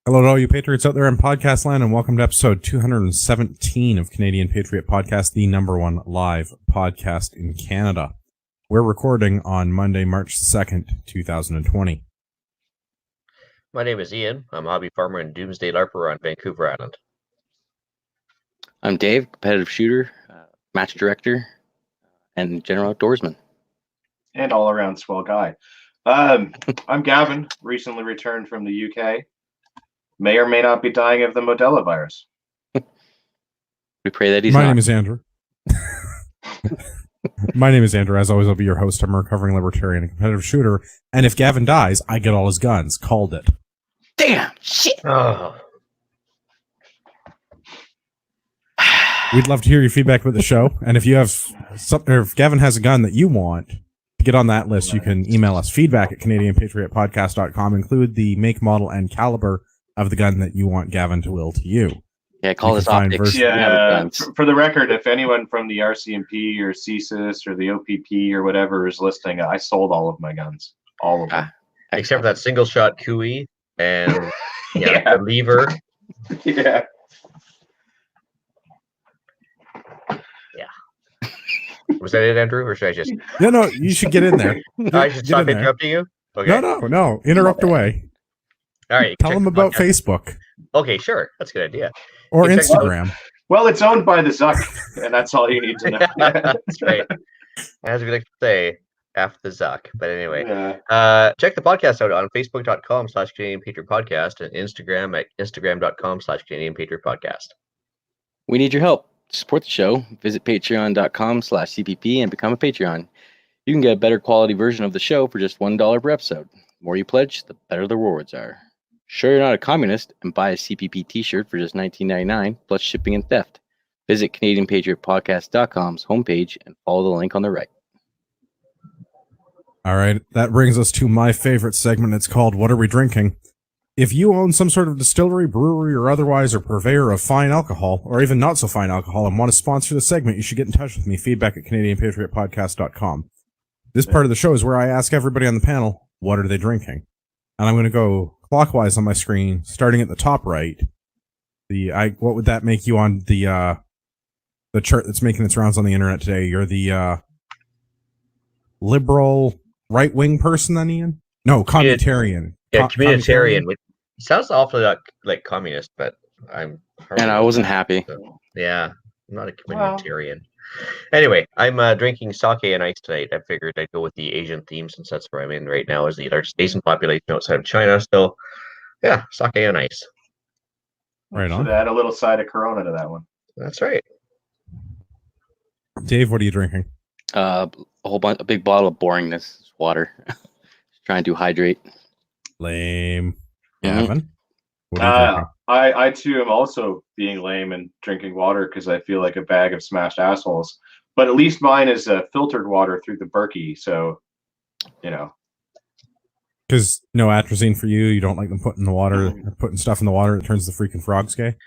Hello to all you Patriots out there in podcast land, and welcome to episode 217 of Canadian Patriot Podcast, the number one live podcast in Canada. We're recording on Monday, March 2nd, 2020. My name is Ian. I'm a hobby farmer and Doomsday LARPer on Vancouver Island. I'm Dave, competitive shooter, match director, and general outdoorsman. And all-around swell guy. I'm Gavin, recently returned from the UK. May or may not be dying of the Modella virus. We pray that he's My not. name is Andrew. My name is Andrew. As always, I'll be your host. I'm a recovering libertarian and competitive shooter. And if Gavin dies, I get all his guns. Called it. Damn! Shit! Oh. We'd love to hear your feedback about the show. And if you have something, or if Gavin has a gun that you want to get on that list, you can email us feedback at CanadianPatriotPodcast.com. Include the make, model, and caliber of the gun that you want Gavin to will to you. Yeah, call this optics. Yeah, for the record, if anyone from the RCMP or CSIS or the OPP or whatever is listening, I sold all of my guns. All of them. Except for that single shot Cooey and the lever. Yeah. Was that it, Andrew? Or should I just... No, you should get in there. I should stop interrupting you? Okay. No. Interrupt away. All right. Tell them about Facebook. Okay, sure. That's a good idea. Or Instagram. Well, it's owned by the Zuck, and that's all you need to know. That's right. As we like to say, F the Zuck. But anyway, check the podcast out on Facebook.com/Canadian Patriot Podcast and Instagram at Instagram.com/Canadian Patriot Podcast. We need your help. To support the show, visit patreon.com/CPP and become a Patreon. You can get a better quality version of the show for just $1 per episode. The more you pledge, the better the rewards are. Sure you're not a communist and buy a CPP t-shirt for just $19.99 plus shipping and theft. Visit CanadianPatriotPodcast.com's homepage and follow the link on the right. All right, that brings us to my favorite segment. It's called What Are We Drinking? If you own some sort of distillery, brewery, or otherwise or purveyor of fine alcohol, or even not so fine alcohol, and want to sponsor the segment, you should get in touch with me, feedback at CanadianPatriotPodcast.com. This part of the show is where I ask everybody on the panel, what are they drinking? And I'm going to go clockwise on my screen, starting at the top right. What would that make you on the chart that's making its rounds on the internet today? You're the liberal right-wing person then, Ian? No, communitarian. Yeah, communitarian. Which sounds awfully like communist, but I'm... And I wasn't happy. So, yeah, I'm not a communitarian. Anyway, I'm drinking sake and ice tonight. I figured I'd go with the Asian theme since that's where I'm in right now, is the largest Asian population outside of China. So, yeah, sake and ice. Right on. Should add a little side of Corona to that one. That's right. Dave, what are you drinking? A big bottle of boringness water. Just trying to hydrate. Lame. Mm-hmm. Gavin? What are you drinking? I too am also being lame and drinking water because I feel like a bag of smashed assholes. But at least mine is filtered water through the Berkey, so Because no atrazine for you. You don't like them putting stuff in the water that turns the freaking frogs gay.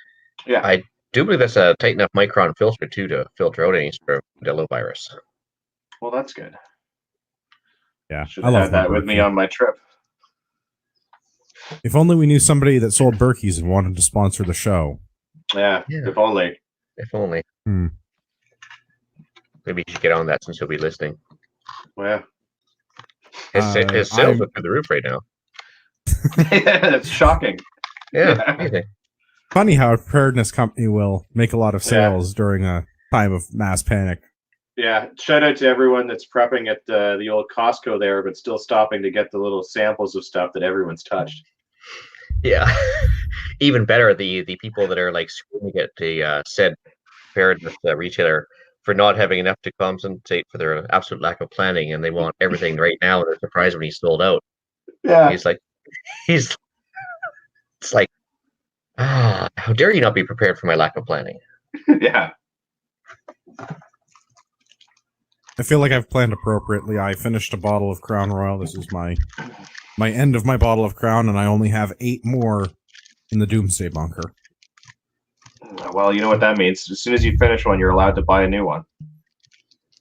Yeah, I do believe that's a tight enough micron filter too to filter out any sort of Modella virus. well, that's good. Yeah, Should have had that with me on my trip. If only we knew somebody that sold Berkeys and wanted to sponsor the show. Yeah. If only. If only. Hmm. Maybe you should get on that since you'll be listening. Well, His sales are through the roof right now. That's shocking. Yeah, amazing. Funny how a preparedness company will make a lot of sales during a time of mass panic. Yeah, shout out to everyone that's prepping at the old Costco there, but still stopping to get the little samples of stuff that everyone's touched. Yeah, even better, the people that are like screaming at the said preparedness retailer for not having enough to compensate for their absolute lack of planning, and they want everything right now, and they're surprised when he's sold out. Yeah, It's like, how dare you not be prepared for my lack of planning? yeah. I feel like I've planned appropriately. I finished a bottle of Crown Royal. This is my end of my bottle of Crown, and I only have 8 more in the Doomsday bunker. Well, you know what that means. As soon as you finish one, you're allowed to buy a new one.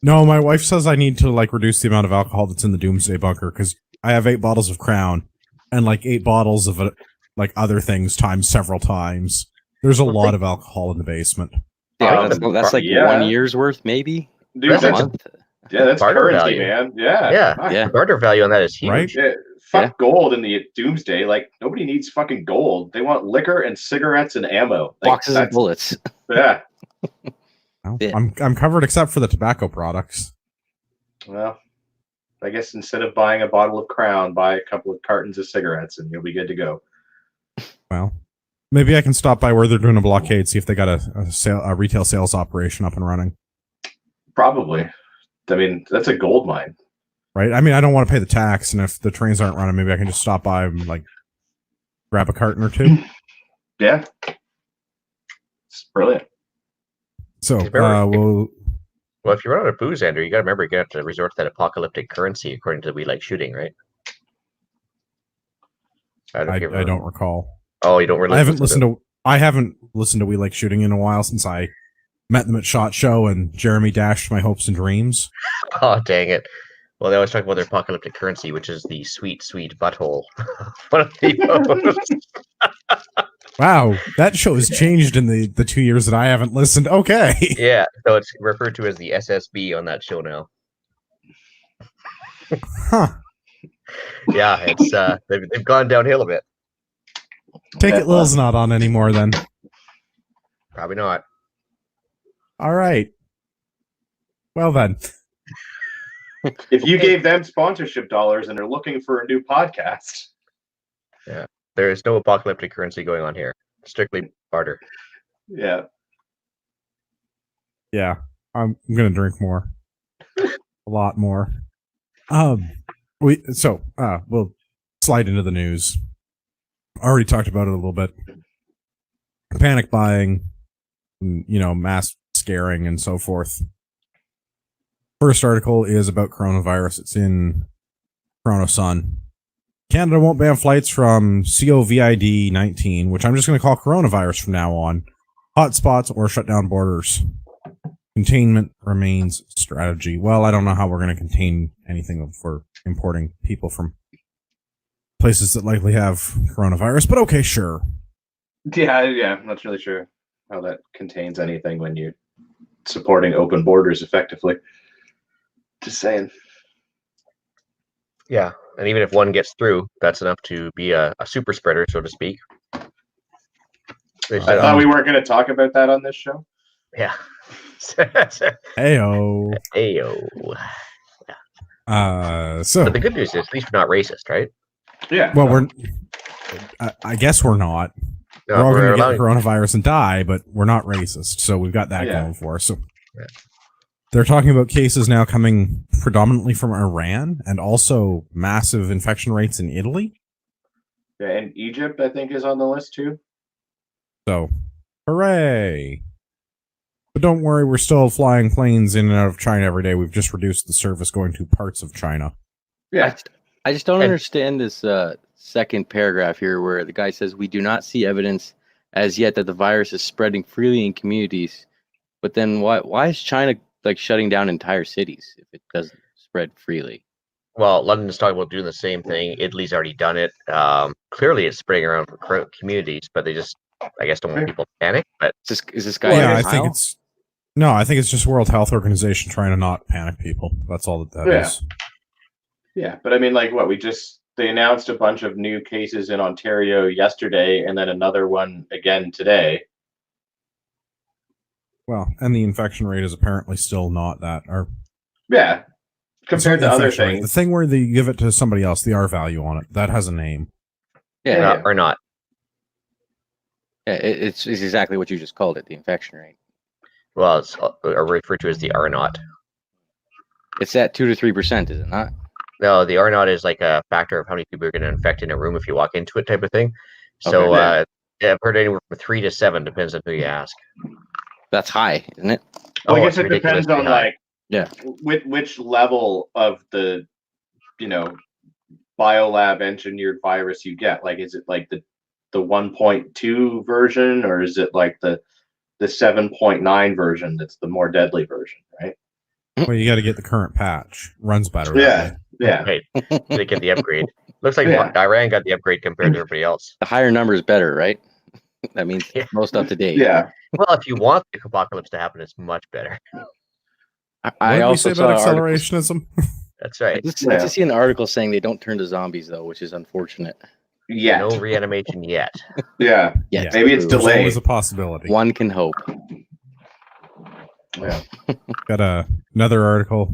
No, my wife says I need to reduce the amount of alcohol that's in the Doomsday bunker because I have 8 bottles of Crown and 8 bottles of like other things times several times. There's a lot of alcohol in the basement. Yeah, Um, that's like yeah. 1 year's worth, maybe. Dude, That's A a- month. that's barter currency, value. man. Yeah. Yeah, Fuck. Yeah. the barter value on that is huge. Right? Yeah, fuck gold in the Doomsday. Like, nobody needs fucking gold. They want liquor and cigarettes and ammo. Like, Boxes of bullets. Yeah. Well, Yeah. I'm covered except for the tobacco products. Well, I guess instead of buying a bottle of Crown, buy a couple of cartons of cigarettes and you'll be good to go. Well, maybe I can stop by where they're doing a blockade, see if they got a retail sales operation up and running. Probably. I mean, that's a gold mine. Right? I mean, I don't want to pay the tax, and if the trains aren't running, maybe I can just stop by and like grab a carton or two. Yeah. It's brilliant. So, Well, if you run out of booze, Andrew, you got to remember you got to resort to that apocalyptic currency according to We Like Shooting, right? I don't recall. Oh, you don't really. I haven't listened to We Like Shooting in a while since I met them at SHOT Show and Jeremy dashed my hopes and dreams. Oh, dang it! Well, they always talk about their apocalyptic currency, which is the sweet, sweet butthole. One of the Wow, that show has changed in the 2 years that I haven't listened. Okay. yeah, so it's referred to as the SSB on that show now. Huh. Yeah, it's they've gone downhill a bit. Take it Lil's not on anymore then. Probably not. All right. Well then. If you gave them sponsorship dollars and are looking for a new podcast. Yeah, there is no apocalyptic currency going on here. Strictly barter. Yeah. Yeah. I'm gonna drink more. A lot more. We'll slide into the news. Already talked about it a little bit. Panic buying, mass scaring and so forth. First article is about coronavirus. It's in Toronto Sun. Canada won't ban flights from COVID-19, which I'm just going to call coronavirus from now on. Hotspots or shut down borders. Containment remains strategy. Well, I don't know how we're going to contain anything for importing people from places that likely have coronavirus, but okay, sure. Yeah, I'm not really sure how that contains anything when you're supporting open borders effectively. Just saying. Yeah, and even if one gets through, that's enough to be a super spreader, so to speak. I thought we weren't going to talk about that on this show. Yeah. Heyo. Heyo. So But the good news is, at least we're not racist, right? Yeah. well, I guess we're not. No, We're all going to allowing- get coronavirus and die, but we're not racist, so we've got that Yeah. going for us. So Yeah. they're talking about cases now coming predominantly from Iran and also massive infection rates in Italy. Yeah, and Egypt, I think, is on the list too. So, hooray! But don't worry, we're still flying planes in and out of China every day. We've just reduced the service going to parts of China. Yeah. I just don't And- understand this second paragraph here where the guy says we do not see evidence as yet that the virus is spreading freely in communities. But then why is China like shutting down entire cities if it doesn't spread freely? Well, London's talking about doing the same thing. Italy's already done it. Clearly, it's spreading around for communities, but they just, I guess, don't want people to panic. But Is this guy? Yeah, in I think denial? I think it's just World Health Organization trying to not panic people. That's all that Yeah. is. Yeah, but I mean, like, they announced a bunch of new cases in Ontario yesterday and then another one again today. Well, and the infection rate is apparently still not that. Or Yeah. Compared to the other infection rate, the things. thing where they give it to somebody else, the R value on it, that has a name. Yeah, or not. it's exactly what you just called it, the infection rate. Well, it's referred to as the R naught. It's at 2 to 3%, is it not? No, the R naught is like a factor of how many people you're going to infect in a room if you walk into it, type of thing. So, Okay. yeah, I've heard anywhere from 3 to 7, depends on who you ask. That's high, isn't it? Well, I Oh, guess it's it depends ridiculously on high. like Yeah. which level of the biolab engineered virus you get. Like, is it like the 1.2 version, or is it like the 7.9 version that's the more deadly version, right? Well, you got to get the current patch. Runs better. Yeah. That way. Yeah. Right. They get the upgrade. Looks like Yeah. Iran got the upgrade compared to everybody else. The higher number is better, right? That means Yeah. most up to date. Yeah. Well, if you want the apocalypse to happen, it's much better. I What did we also say saw about articles. accelerationism? That's right. I just see an article saying they don't turn to zombies though, which is unfortunate. Yet. No reanimation yet. Yeah. Yes, Maybe it's true. There's delayed. always a possibility. One can hope. Yeah. Got another article.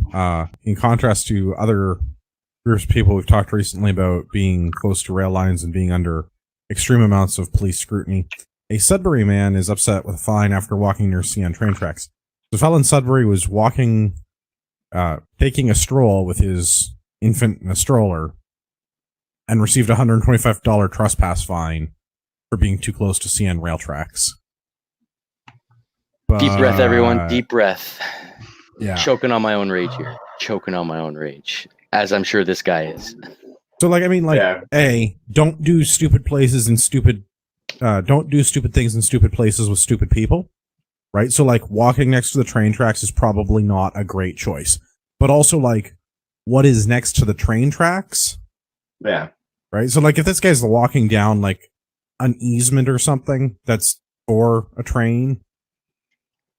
In contrast to other groups of people we've talked recently about being close to rail lines and being under extreme amounts of police scrutiny, a Sudbury man is upset with a fine after walking near CN train tracks. The fellow in Sudbury was walking, taking a stroll with his infant in a stroller, and received a $125 trespass fine for being too close to CN rail tracks. Deep breath, everyone. But- Deep breath. Yeah. Choking on my own rage here. Choking on my own rage. As I'm sure this guy is. So, like, I mean, like, Yeah. don't do stupid places and don't do stupid things in stupid places with stupid people, right? So, like, walking next to the train tracks is probably not a great choice. But also, like, what is next to the train tracks, Yeah. right? So, like, if this guy's walking down, like, an easement or something that's for a train,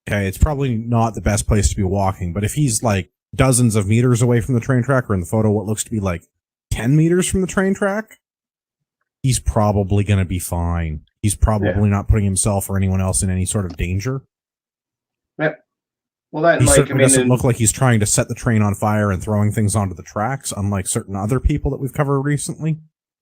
okay, it's probably not the best place to be walking. But if he's, like, dozens of meters away from the train track, or in the photo, what looks to be, like, 10 meters from the train track, he's probably going to be fine. He's probably not putting himself or anyone else in any sort of danger. Yep. Well, that, He like, I certainly mean, doesn't look like he's trying to set the train on fire and throwing things onto the tracks, unlike certain other people that we've covered recently.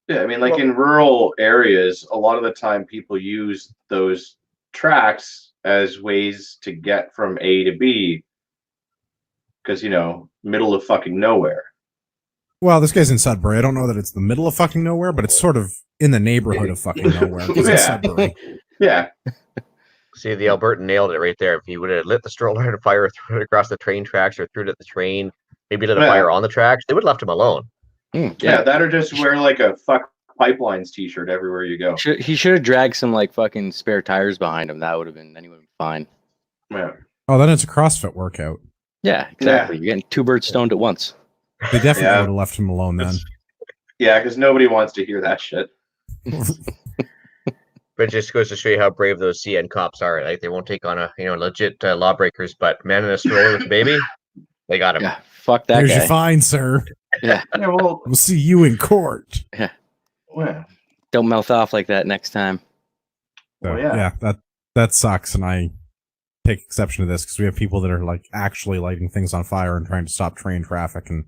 yeah, I mean, like in rural areas, a lot of the time people use those tracks as ways to get from A to B because, you know, middle of fucking nowhere. Well, this guy's in Sudbury. I don't know that it's the middle of fucking nowhere, but it's sort of in the neighborhood of fucking nowhere. 'Cause it's Yeah. Sudbury. Yeah. See, the Albertan nailed it right there. If he would have lit the stroller on fire, threw it across the train tracks, or threw it at the train, maybe lit a Yeah. fire on the tracks, they would have left him alone. Yeah, that or just wear like a fuck pipelines t-shirt everywhere you go. He should have dragged some like fucking spare tires behind him. That would have been fine. Yeah. Oh, then it's a CrossFit workout. Yeah, exactly. You're getting two birds stoned at once. They definitely Yeah. would have left him alone then. Yeah, because nobody wants to hear that shit. But it just goes to show you how brave those CN cops are. Like they won't take on legit lawbreakers, but man in a stroller with a baby, they got him. Yeah, fuck that Here's guy. your fine, sir. Yeah, Yeah, well, We'll see you in court. well, don't mouth off like that next time. So, Well, yeah. that sucks, and I take exception to this because we have people that are like actually lighting things on fire and trying to stop train traffic, and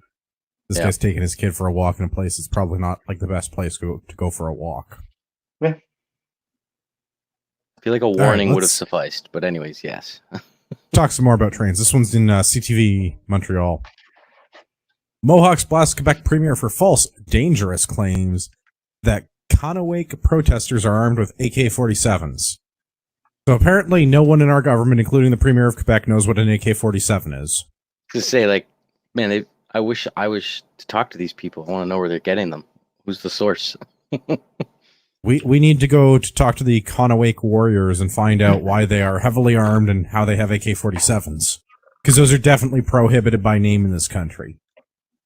this guy's taking his kid for a walk in a place that's probably not like the best place to go for a walk. I feel like a right, warning would have let's- sufficed, but anyways, yes. Talk some more about trains. This one's in CTV Montreal. Mohawks blast Quebec Premier for false, dangerous claims that Kahnawake protesters are armed with AK-47s. So apparently no one in our government, including the Premier of Quebec, knows what an AK-47 is. To say like, man, I wish I was to talk to these people. I want to know where they're getting them. Who's the source? We need to go to talk to the Kahnawake warriors and find out why they are heavily armed and how they have AK-47s. Because those are definitely prohibited by name in this country.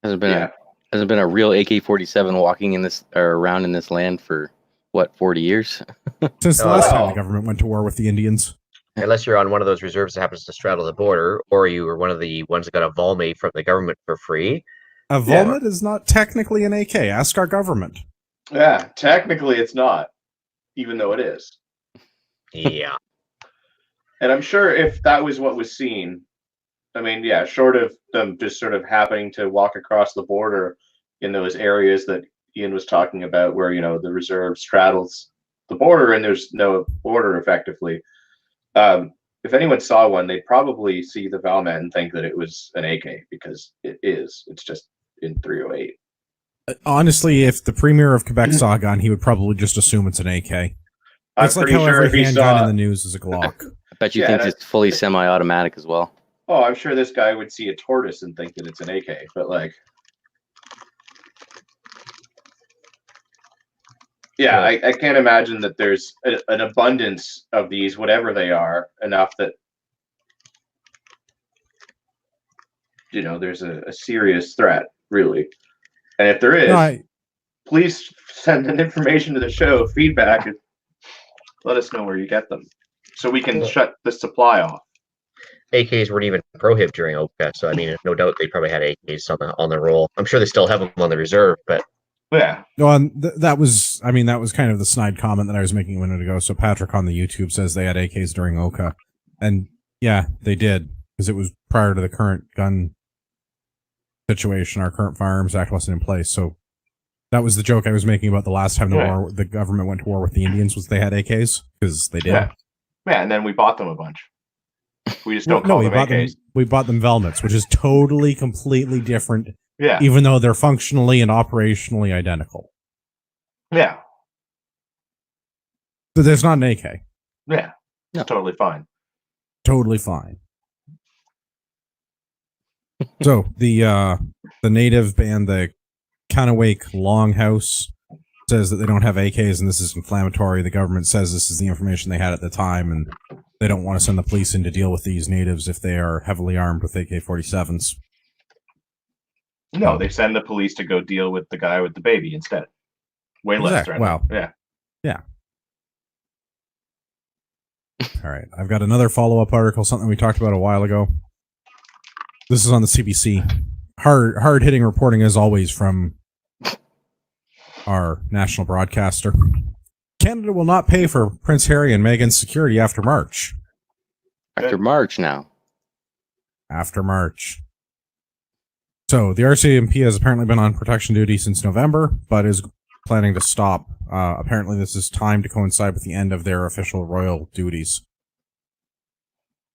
Hasn't been a real AK-47 walking in this or around in this land for what 40 years? Since the last time the government went to war with the Indians. Unless you're on one of those reserves that happens to straddle the border, or you were one of the ones that got a Volme from the government for free. A Volmet is not technically an AK. Ask our government. Yeah, technically it's not, even though it is. Yeah. And I'm sure if that was what was seen, I mean, yeah, short of them just sort of happening to walk across the border in those areas that Ian was talking about where, you know, the reserve straddles the border and there's no border effectively. If anyone saw one, they'd probably see the Valmet and think that it was an AK because it is. It's just in 308. Honestly, if the Premier of Quebec saw a gun, he would probably just assume it's an AK. I'm It's like pretty how sure if every he handgun saw, in the news is a Glock. I bet you Yeah, think and it's fully semi-automatic as well. oh, I'm sure this guy would see a tortoise and think that it's an AK, but like, yeah, I can't imagine that there's an abundance of these, whatever they are, enough that, you know, there's a serious threat, really. And if there is, No, please send an information to the show, feedback, and let us know where you get them, so we can shut the supply off. AKs weren't even prohibited during OPEC, so I mean, no doubt they probably had AKs on the roll. I'm sure they still have them on the reserve, but Yeah. No, and that was kind of the snide comment that I was making a minute ago. So Patrick on the YouTube says they had AKs during OCA, and yeah, they did, because it was prior to the current gun situation. Our current Firearms Act wasn't in place, so that was the joke I was making about the last time the government went to war with the Indians, was they had AKs, because they did. Yeah, and then we bought them a bunch. We just don't call them AKs. We bought them Velmets, which is totally, completely different. Yeah. Even though they're functionally and operationally identical. Yeah. But there's not an AK. Yeah. It's totally fine. Totally fine. So the native band, the Kahnawake Longhouse, says that they don't have AKs and this is inflammatory. The government says this is the information they had at the time, and they don't want to send the police in to deal with these natives if they are heavily armed with AK-47s. No, they send the police to go deal with the guy with the baby instead. Way less threatening. Well, yeah. All right. I've got another follow-up article, something we talked about a while ago. This is on the CBC. Hard-hitting reporting, as always, from our national broadcaster. Canada will not pay for Prince Harry and Meghan's security after March. After March now. After March. So the RCMP has apparently been on protection duty since November, but is planning to stop. Apparently this is timed to coincide with the end of their official royal duties.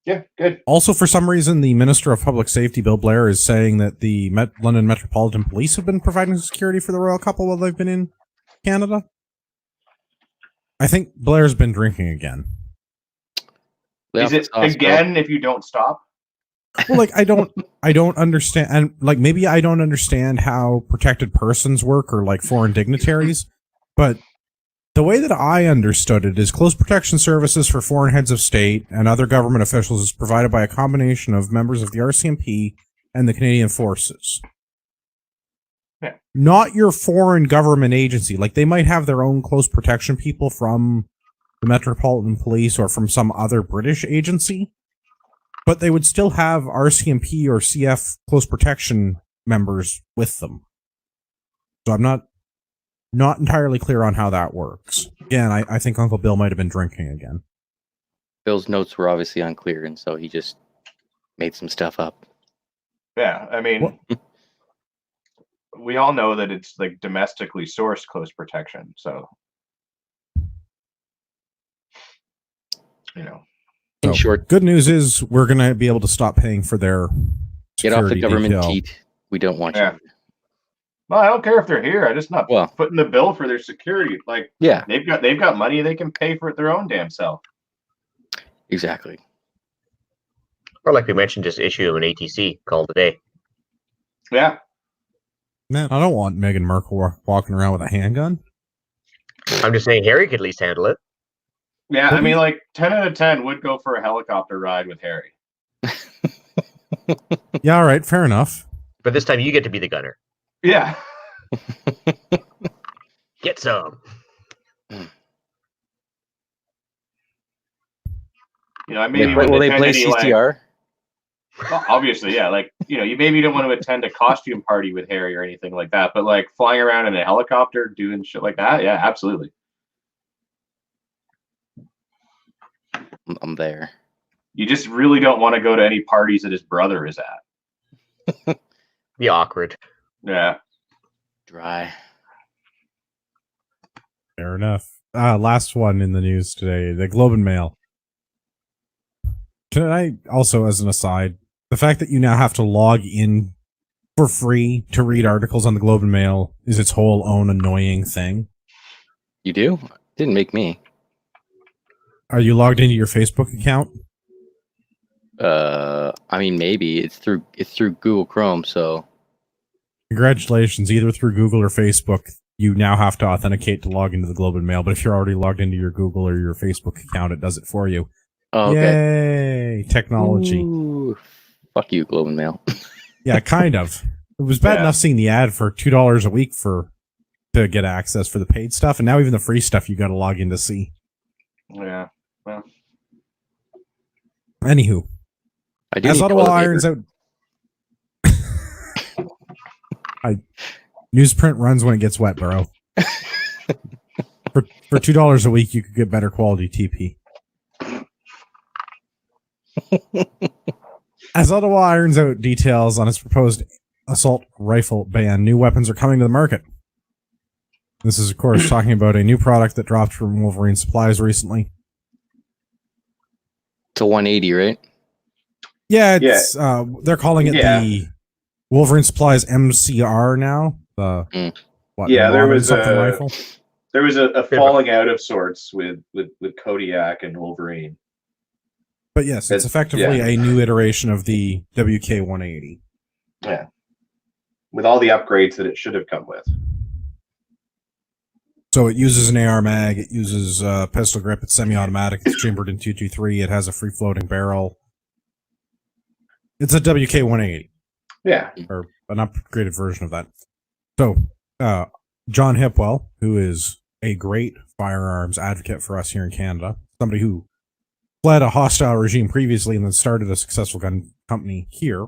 Yeah, good. Also, for some reason, the Minister of Public Safety, Bill Blair, is saying that the London Metropolitan Police have been providing security for the royal couple while they've been in Canada. I think Blair's been drinking again. Is it again if you don't stop? Well, like, I don't understand, and like, maybe I don't understand how protected persons work, or like foreign dignitaries, but the way that I understood it is close protection services for foreign heads of state and other government officials is provided by a combination of members of the RCMP and the Canadian Forces. Yeah. Not your foreign government agency. Like, they might have their own close protection people from the Metropolitan Police or from some other British agency, but they would still have RCMP or CF close protection members with them. So I'm not entirely clear on how that works. Again, I think Uncle Bill might have been drinking again. Bill's notes were obviously unclear, and so he just made some stuff up. Yeah, I mean, we all know that it's like domestically sourced close protection, so you know. In short, good news is we're going to be able to stop paying for their get off the government detail. teat. We don't want you. Well, I don't care if they're here. I just not putting the bill for their security. Like, they've got money. They can pay for it their own damn self. Exactly. Or like we mentioned, just issue an ATC call today. Yeah. Man, I don't want Meghan Markle walking around with a handgun. I'm just saying Harry could at least handle it. Yeah, I mean, like 10 out of 10 would go for a helicopter ride with Harry. Yeah, all right, fair enough. But this time you get to be the gunner. Yeah. Get some. You know, maybe will they play CCR? Well, obviously, yeah. Like, you know, you maybe don't want to attend a costume party with Harry or anything like that, but like flying around in a helicopter doing shit like that, yeah, absolutely. I'm there. You just really don't want to go to any parties that his brother is at. Be awkward. Yeah. Dry. Fair enough. Last one in the news today, the Globe and Mail. Can I also, as an aside, the fact that you now have to log in for free to read articles on the Globe and Mail is its whole own annoying thing. You do? Didn't make me. Are you logged into your Facebook account? I mean, maybe it's through Google Chrome. So, congratulations! Either through Google or Facebook, you now have to authenticate to log into the Globe and Mail. But if you're already logged into your Google or your Facebook account, it does it for you. Oh, okay. Yay! Technology. Ooh, fuck you, Globe and Mail. Yeah, kind of. It was bad enough seeing the ad for $2 a week for to get access for the paid stuff, and now even the free stuff you got to log in to see. Yeah. Well. Anywho, I do as need Ottawa toilet irons paper. out, newsprint runs when it gets wet, bro. For $2 a week, you could get better quality TP. As Ottawa irons out details on its proposed assault rifle ban, new weapons are coming to the market. This is, of course, talking about a new product that dropped from Wolverine Supplies recently. It's a 180, right? Yeah, it's they're calling it the Wolverine Supplies MCR now. The There was something rifle. There was a falling out of sorts with Kodiak and Wolverine. But yes, it's effectively a new iteration of the WK-180. Yeah. With all the upgrades that it should have come with. So it uses an AR mag, it uses pistol grip, it's semi-automatic, it's chambered in .223, it has a free-floating barrel. It's a WK-180. Yeah. Or an upgraded version of that. So, John Hipwell, who is a great firearms advocate for us here in Canada, somebody who fled a hostile regime previously and then started a successful gun company here.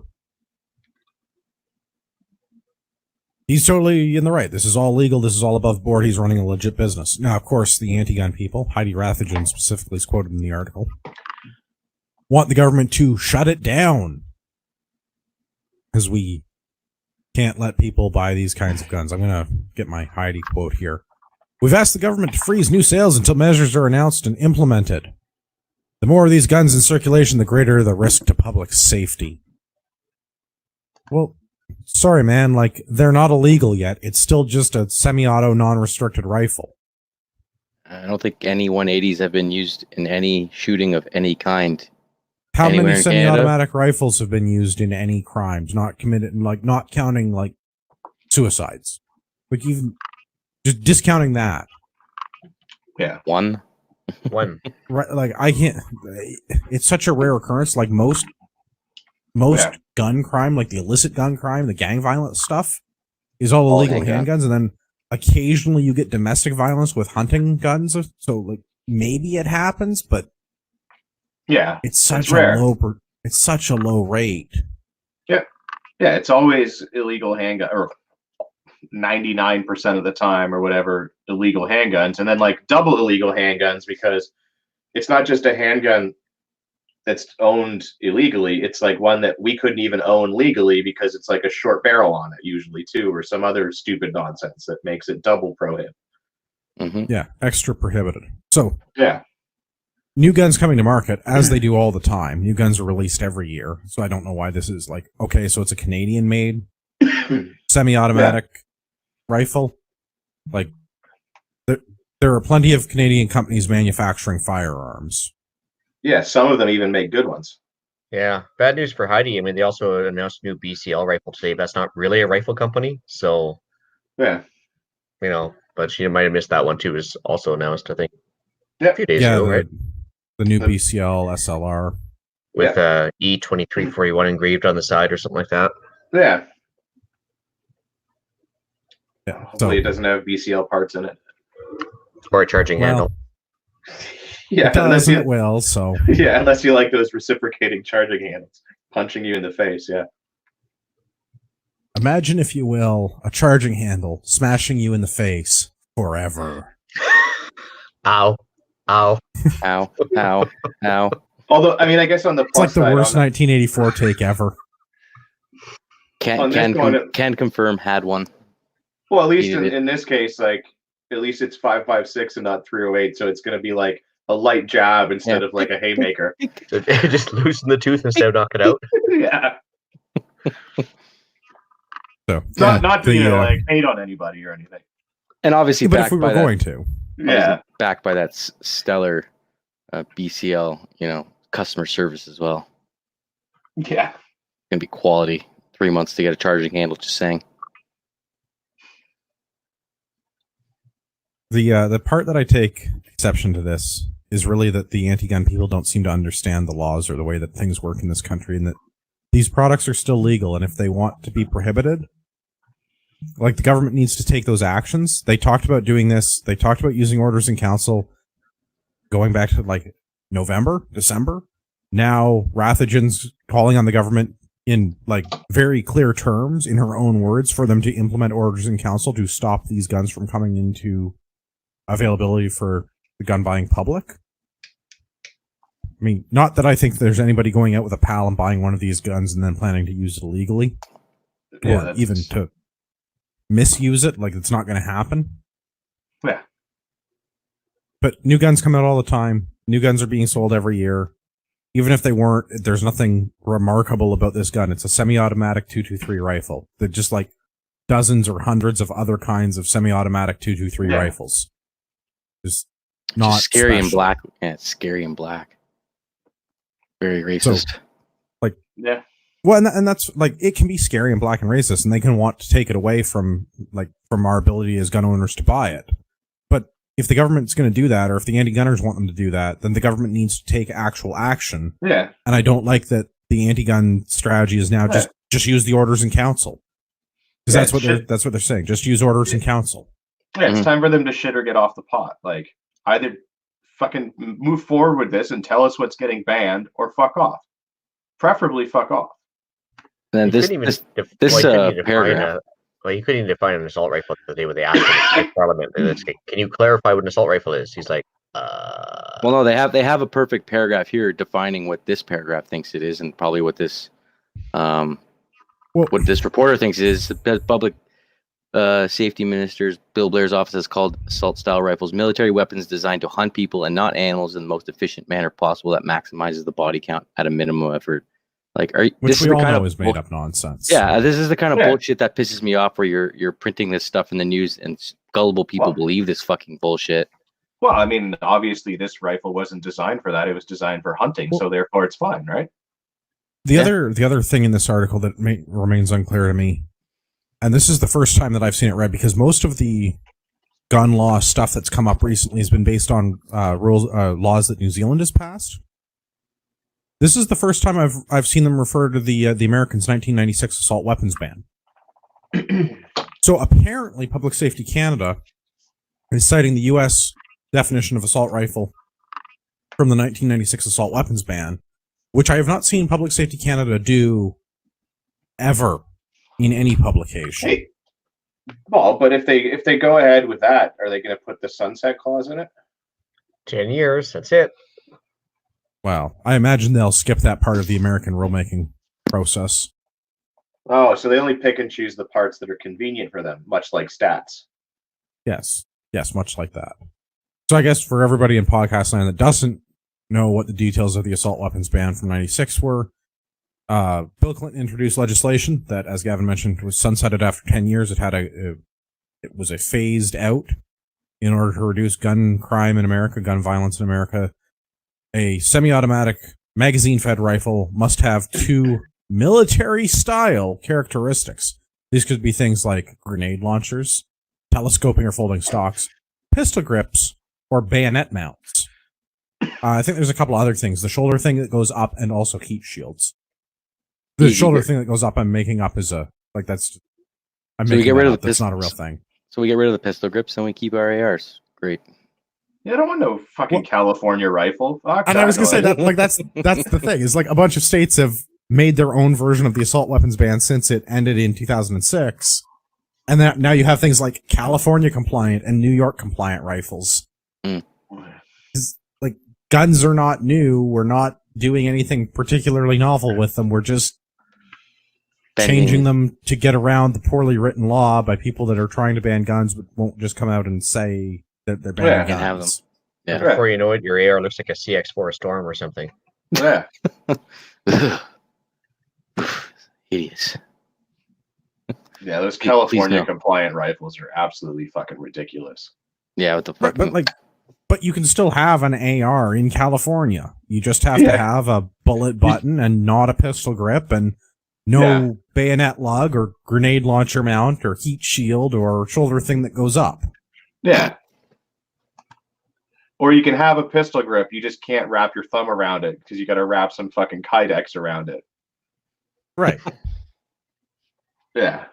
He's totally in the right. This is all legal. This is all above board. He's running a legit business. Now, of course, the anti-gun people, Heidi Rathagen specifically is quoted in the article, want the government to shut it down because we can't let people buy these kinds of guns. I'm going to get my Heidi quote here. We've asked the government to freeze new sales until measures are announced and implemented. The more of these guns in circulation, the greater the risk to public safety. Well, sorry, man, like, they're not illegal yet. It's still just a semi-auto, non-restricted rifle. I don't think any 180s have been used in any shooting of any kind. How Anywhere many in semi-automatic rifles have been used in any crimes, not committed, like, not counting, like, suicides? Like, even just discounting that. Yeah. One. Right, like, I can't, it's such a rare occurrence. Like, most gun crime, like the illicit gun crime, the gang violence stuff, is all illegal handguns, and then occasionally you get domestic violence with hunting guns. So, like, maybe it happens, but it's such it's such a low rate. Yeah, it's always illegal handgun, or 99% of the time, or whatever, illegal handguns, and then like double illegal handguns, because it's not just a handgun that's owned illegally, it's like one that we couldn't even own legally because it's like a short barrel on it usually too, or some other stupid nonsense that makes it double prohib. Yeah, extra prohibited. So yeah, new guns coming to market, as they do all the time. New guns are released every year, so I don't know why this is like, okay, so it's a Canadian made semi-automatic rifle. Like, there are plenty of Canadian companies manufacturing firearms. Yeah, some of them even make good ones. Yeah, bad news for Heidi. I mean, they also announced a new BCL rifle today. That's not really a rifle company, so yeah, you know. But she might have missed that one too. It was also announced, I think, a few days ago, right? The new BCL SLR with E2341 engraved on the side or something like that. Yeah. So Hopefully, it doesn't have BCL parts in it. Or a charging handle. Yeah, it does, it will, so. Yeah, unless you like those reciprocating charging handles, punching you in the face, yeah. Imagine, if you will, a charging handle smashing you in the face forever. Ow. Ow. Ow. Ow. Ow. Although, I mean, I guess on the plus it's like the worst 1984 take ever. Can confirm, had one. Well, at least in this case, like, at least it's 5.56 and not 308, so it's going to be like a light jab instead of like a haymaker. Just loosen the tooth instead of knock it out. Yeah. So not to like hate on anybody or anything. And obviously, but if we were going to, backed by that stellar BCL, customer service as well. Yeah, gonna be quality. 3 months to get a charging handle. Just saying. The part that I take exception to this is really that the anti-gun people don't seem to understand the laws or the way that things work in this country, and that these products are still legal, and if they want to be prohibited, like the government needs to take those actions. They talked about doing this. They talked about using orders in council going back to like November, December. Now Rathigan's calling on the government in like very clear terms, in her own words, for them to implement orders in council to stop these guns from coming into availability for the gun buying public. I mean, not that I think there's anybody going out with a pal and buying one of these guns and then planning to use it illegally, or even to misuse it. Like, it's not going to happen. Yeah. But new guns come out all the time. New guns are being sold every year. Even if they weren't, there's nothing remarkable about this gun. It's a semi-automatic .223 rifle. They're just like dozens or hundreds of other kinds of semi-automatic .223 rifles. Just not just scary special. and black. Yeah, it's scary and black. Very racist. So, like, yeah. Well, and that's like, it can be scary and black and racist, and they can want to take it away from our ability as gun owners to buy it. But if the government's going to do that, or if the anti-gunners want them to do that, then the government needs to take actual action. Yeah. And I don't like that the anti-gun strategy is now just use the orders in council. Because that's what they're saying. Just use orders in council. Yeah, it's time for them to shit or get off the pot. Like, either fucking move forward with this and tell us what's getting banned, or fuck off. Preferably fuck off. And then this paragraph. You couldn't even define an assault rifle the day when they asked him in Parliament. Can you clarify what an assault rifle is? He's like, Well, no, they have a perfect paragraph here defining what this paragraph thinks it is, and probably what this what this reporter thinks it is. The public safety minister's Bill Blair's office has called assault style rifles military weapons designed to hunt people and not animals in the most efficient manner possible that maximizes the body count at a minimum effort. Like, which this we all know is made up nonsense. Yeah, this is the kind of bullshit that pisses me off, where you're printing this stuff in the news and gullible people believe this fucking bullshit. Well, I mean, obviously this rifle wasn't designed for that. It was designed for hunting, so therefore it's fine, right? The other thing in this article that remains unclear to me, and this is the first time that I've seen it read, because most of the gun law stuff that's come up recently has been based on laws that New Zealand has passed. This is the first time I've seen them refer to the Americans' 1996 assault weapons ban. So apparently, Public Safety Canada is citing the U.S. definition of assault rifle from the 1996 assault weapons ban, which I have not seen Public Safety Canada do ever in any publication. Hey, well, but if they go ahead with that, are they going to put the sunset clause in it? 10 years, that's it. Well, I imagine they'll skip that part of the American rulemaking process. Oh, so they only pick and choose the parts that are convenient for them, much like stats. Yes, much like that. So I guess for everybody in podcast land that doesn't know what the details of the assault weapons ban from 96 were, Bill Clinton introduced legislation that, as Gavin mentioned, was sunsetted after 10 years. It was a phased out in order to reduce gun crime in America, gun violence in America. A semi-automatic magazine-fed rifle must have 2 military-style characteristics. These could be things like grenade launchers, telescoping or folding stocks, pistol grips, or bayonet mounts. I think there's a couple other things. The shoulder thing that goes up, and also heat shields. The shoulder thing that goes up, I'm making up as a that's. That's not a real thing. So we get rid of the pistol grips and we keep our ARs. Great. Yeah, I don't want no fucking California rifle. And I was gonna say that, like, that's the thing. Is like a bunch of states have made their own version of the assault weapons ban since it ended in 2006, and that now you have things like California compliant and New York compliant rifles. Like, guns are not new. We're not doing anything particularly novel with them. We're just changing them to get around the poorly written law by people that are trying to ban guns but won't just come out and say that they're banning guns. Have them. Yeah. Before you know it, your AR looks like a CX4 Storm or something. Yeah. Hideous. Yeah, those California compliant rifles are absolutely fucking ridiculous. Yeah, what the fuck? But you can still have an AR in California. You just have to have a bullet button and not a pistol grip, and no bayonet lug or grenade launcher mount or heat shield or shoulder thing that goes up. Yeah. Or you can have a pistol grip, you just can't wrap your thumb around it because you got to wrap some fucking Kydex around it. Right. Yeah.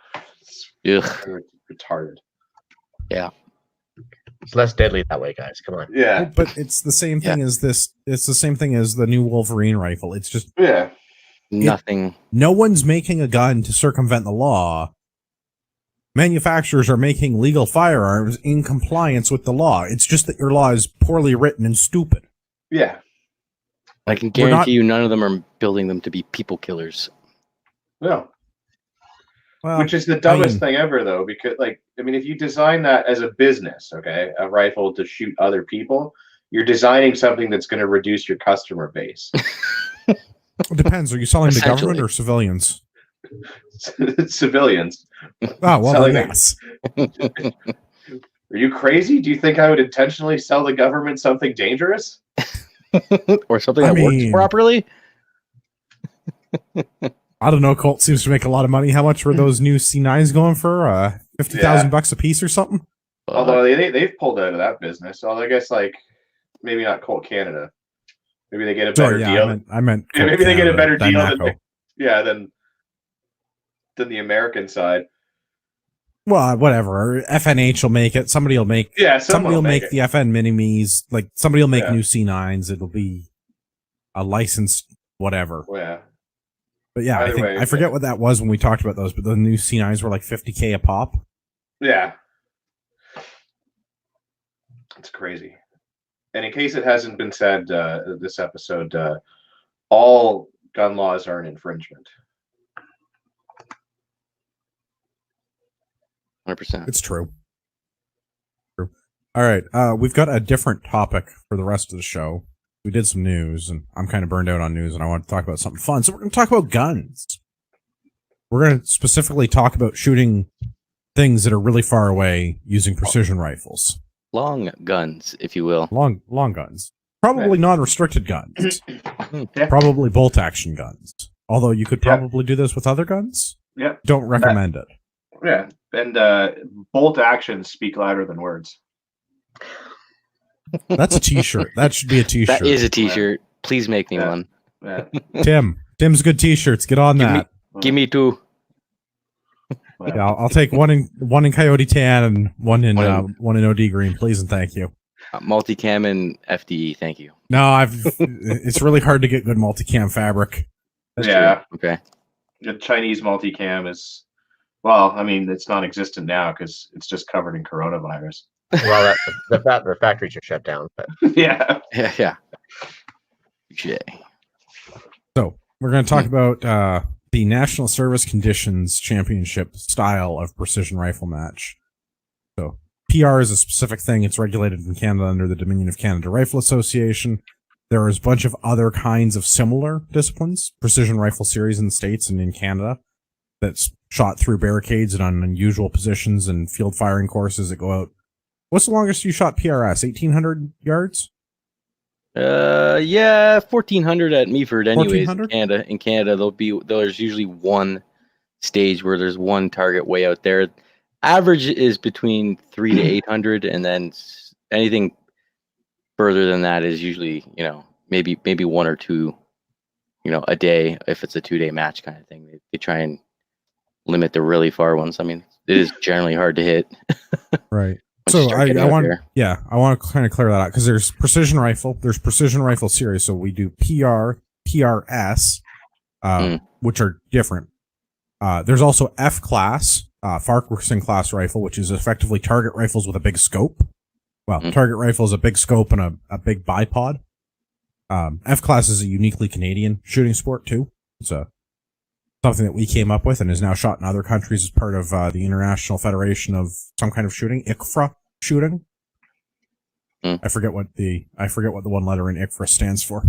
It's Ugh. Retarded. It's less deadly that way, guys. Come on. Yeah. But it's the same thing as this. It's the same thing as the new Wolverine rifle. It's just Yeah. Nothing. no one's making a gun to circumvent the law. Manufacturers are making legal firearms in compliance with the law. It's just that your law is poorly written and stupid. Yeah. I can We're not- guarantee you none of them are building them to be people killers. No. Well, Which is the dumbest thing ever, though, because, like, I mean, if you design that as a business, okay, a rifle to shoot other people, you're designing something that's going to reduce your customer base. it depends. Are you selling to Essentially. government or civilians? Civilians. Oh, well, Selling then it. yes. Are you crazy? Do you think I would intentionally sell the government something dangerous? Or something I that works mean- properly? I don't know. Colt seems to make a lot of money. How much were those new C9s going for? $50,000 a piece or something? Although they've pulled out of that business. Although I guess, like, maybe not Colt Canada. Maybe they get a better deal. I meant Yeah, Colt maybe they get a Canada, better deal than Dynaco. than the American side. Well, whatever. FNH will make it. Somebody will make. Yeah, Somebody will make it. the FN Mini-Me's. Like somebody will make Yeah. new C9s. It'll be a licensed whatever. Yeah. But yeah, Either way, I forget what that was when we talked about those. But the new C9s were like $50K a pop. Yeah. It's crazy. And in case it hasn't been said this episode, all gun laws are an infringement. 100%. It's true. True. All right. We've got a different topic for the rest of the show. We did some news, and I'm kind of burned out on news, and I want to talk about something fun. So we're going to talk about guns. We're going to specifically talk about shooting things that are really far away using precision rifles. Long guns, if you will. Long guns. Probably non-restricted guns. Yeah. Probably bolt-action guns. Although you could probably do this with other guns. Yeah. Don't recommend it. Yeah. And bolt actions speak louder than words. That's a t-shirt. That should be a t-shirt. That is a t-shirt. Please make me Yeah. one. Yeah. Tim's good t-shirts. Get on Give me- that. Give me two. Yeah, I'll take one in Coyote Tan and one in One OD Green, please and thank you. Multicam and FDE, thank you. No, it's really hard to get good multicam fabric. That's Yeah. true. Okay. The Chinese multicam is, well, I mean, it's non-existent now because it's just covered in coronavirus. Well, the factories are shut down. But Yeah. Yeah. Touché. So we're going to talk about the National Service Conditions Championship style of precision rifle match. So PR is a specific thing. It's regulated in Canada under the Dominion of Canada Rifle Association. There is a bunch of other kinds of similar disciplines, precision rifle series in the States and in Canada, that's shot through barricades and on unusual positions and field firing courses that go out. What's the longest you shot PRS? 1,800 yards? Yeah, 1,400 at Meaford. Anyways, 1,400? In Canada, there's usually one stage where there's one target way out there. Average is between 300 to 800, and then anything further than that is usually, maybe one or two, a day if it's a 2-day match kind of thing. They try and limit the really far ones. I mean, it is generally hard to hit. Right. once you So start getting I out want, there. yeah, I want to kind of clear that out because there's precision rifle series. So we do PR, PRS, which are different. There's also F class, Farquharson class rifle, which is effectively target rifles with a big scope. Well, target rifle is a big scope and a big bipod. F class is a uniquely Canadian shooting sport too. It's something that we came up with and is now shot in other countries as part of the International Federation of some kind of shooting, ICFRA shooting. I forget what the one letter in ICFRA stands for.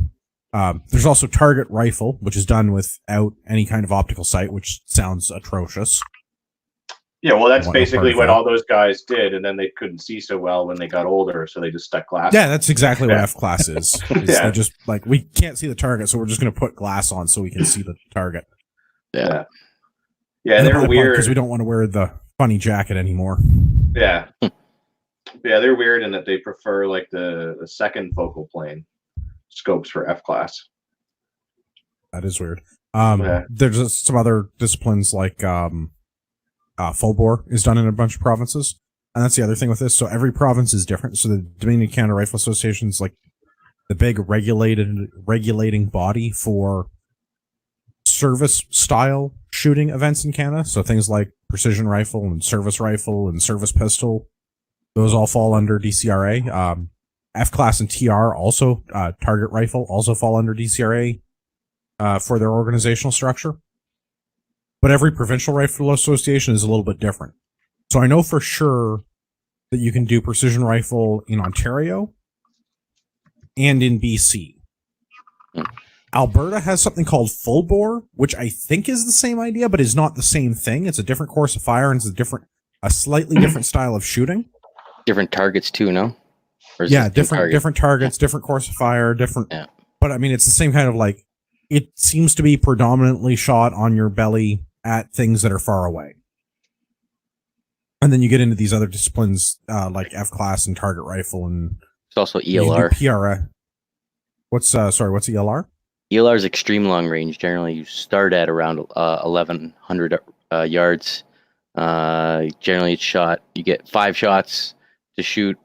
There's also target rifle, which is done without any kind of optical sight, which sounds atrocious. Yeah, well, that's Want no basically part of what that. all those guys did, and then they couldn't see so well when they got older, so they just stuck glass. Yeah, that's exactly what F class is. Yeah. They just like, we can't see the target, so we're just going to put glass on so we can see the target. Yeah. Yeah, they're weird because we don't want to wear the funny jacket anymore. Yeah, yeah, they're weird in that they prefer like the second focal plane scopes for F class. That is weird. Yeah. There's some other disciplines like full bore is done in a bunch of provinces. And that's the other thing with this. So every province is different. So the Dominion Canada Rifle Association is like the big regulating body for service style shooting events in Canada. So things like precision rifle and service pistol, those all fall under DCRA. F-class and TR also, target rifle, also fall under DCRA for their organizational structure. But every provincial rifle association is a little bit different. So I know for sure that you can do precision rifle in Ontario and in BC. Alberta has something called full bore, which I think is the same idea, but is not the same thing. It's a different course of fire and it's a slightly different style of shooting. Different targets too, no? Yeah, different targets, different course of fire, different. Yeah. But I mean, it's the same kind of like, it seems to be predominantly shot on your belly at things that are far away. And then you get into these other disciplines like F-class and target rifle, and it's also ELR. PRA. What's ELR? ELR is extreme long range. Generally, you start at around 1,100 yards. Generally, it's shot. You get 5 shots to shoot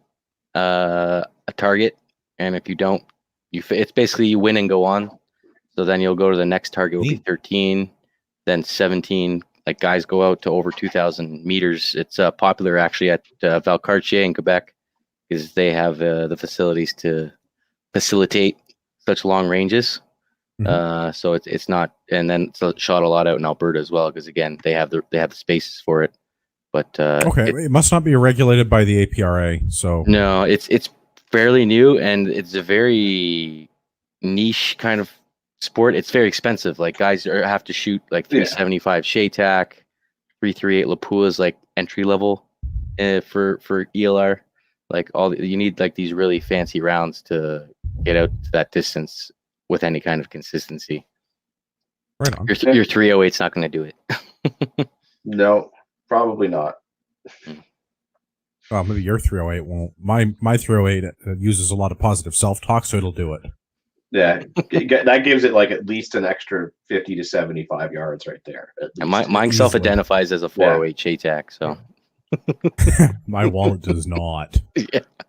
a target, and if you don't, it's basically you win and go on. So then you'll go to the next target. Will be 13, then 17. Like guys go out to over 2,000 meters. It's popular actually at Valcartier in Quebec because they have the facilities to facilitate such long ranges. Mm-hmm. So it's not, and then it's shot a lot out in Alberta as well because again they have the spaces for it. But it must not be regulated by the APRA. So no, it's fairly new and it's a very niche kind of sport. It's very expensive. Like guys have to shoot like 375 Shaytac, 338 Lapua's like entry level for ELR. Like you need like these really fancy rounds to get out to that distance with any kind of consistency. Right on. Your 308's not going to do it. No, probably not. Well, maybe your 308 won't. My 308 uses a lot of positive self-talk, so it'll do it. Yeah, that gives it like at least an extra 50 to 75 yards right there. And mine self-identifies as a 408 Shaytac, so. My wallet does not.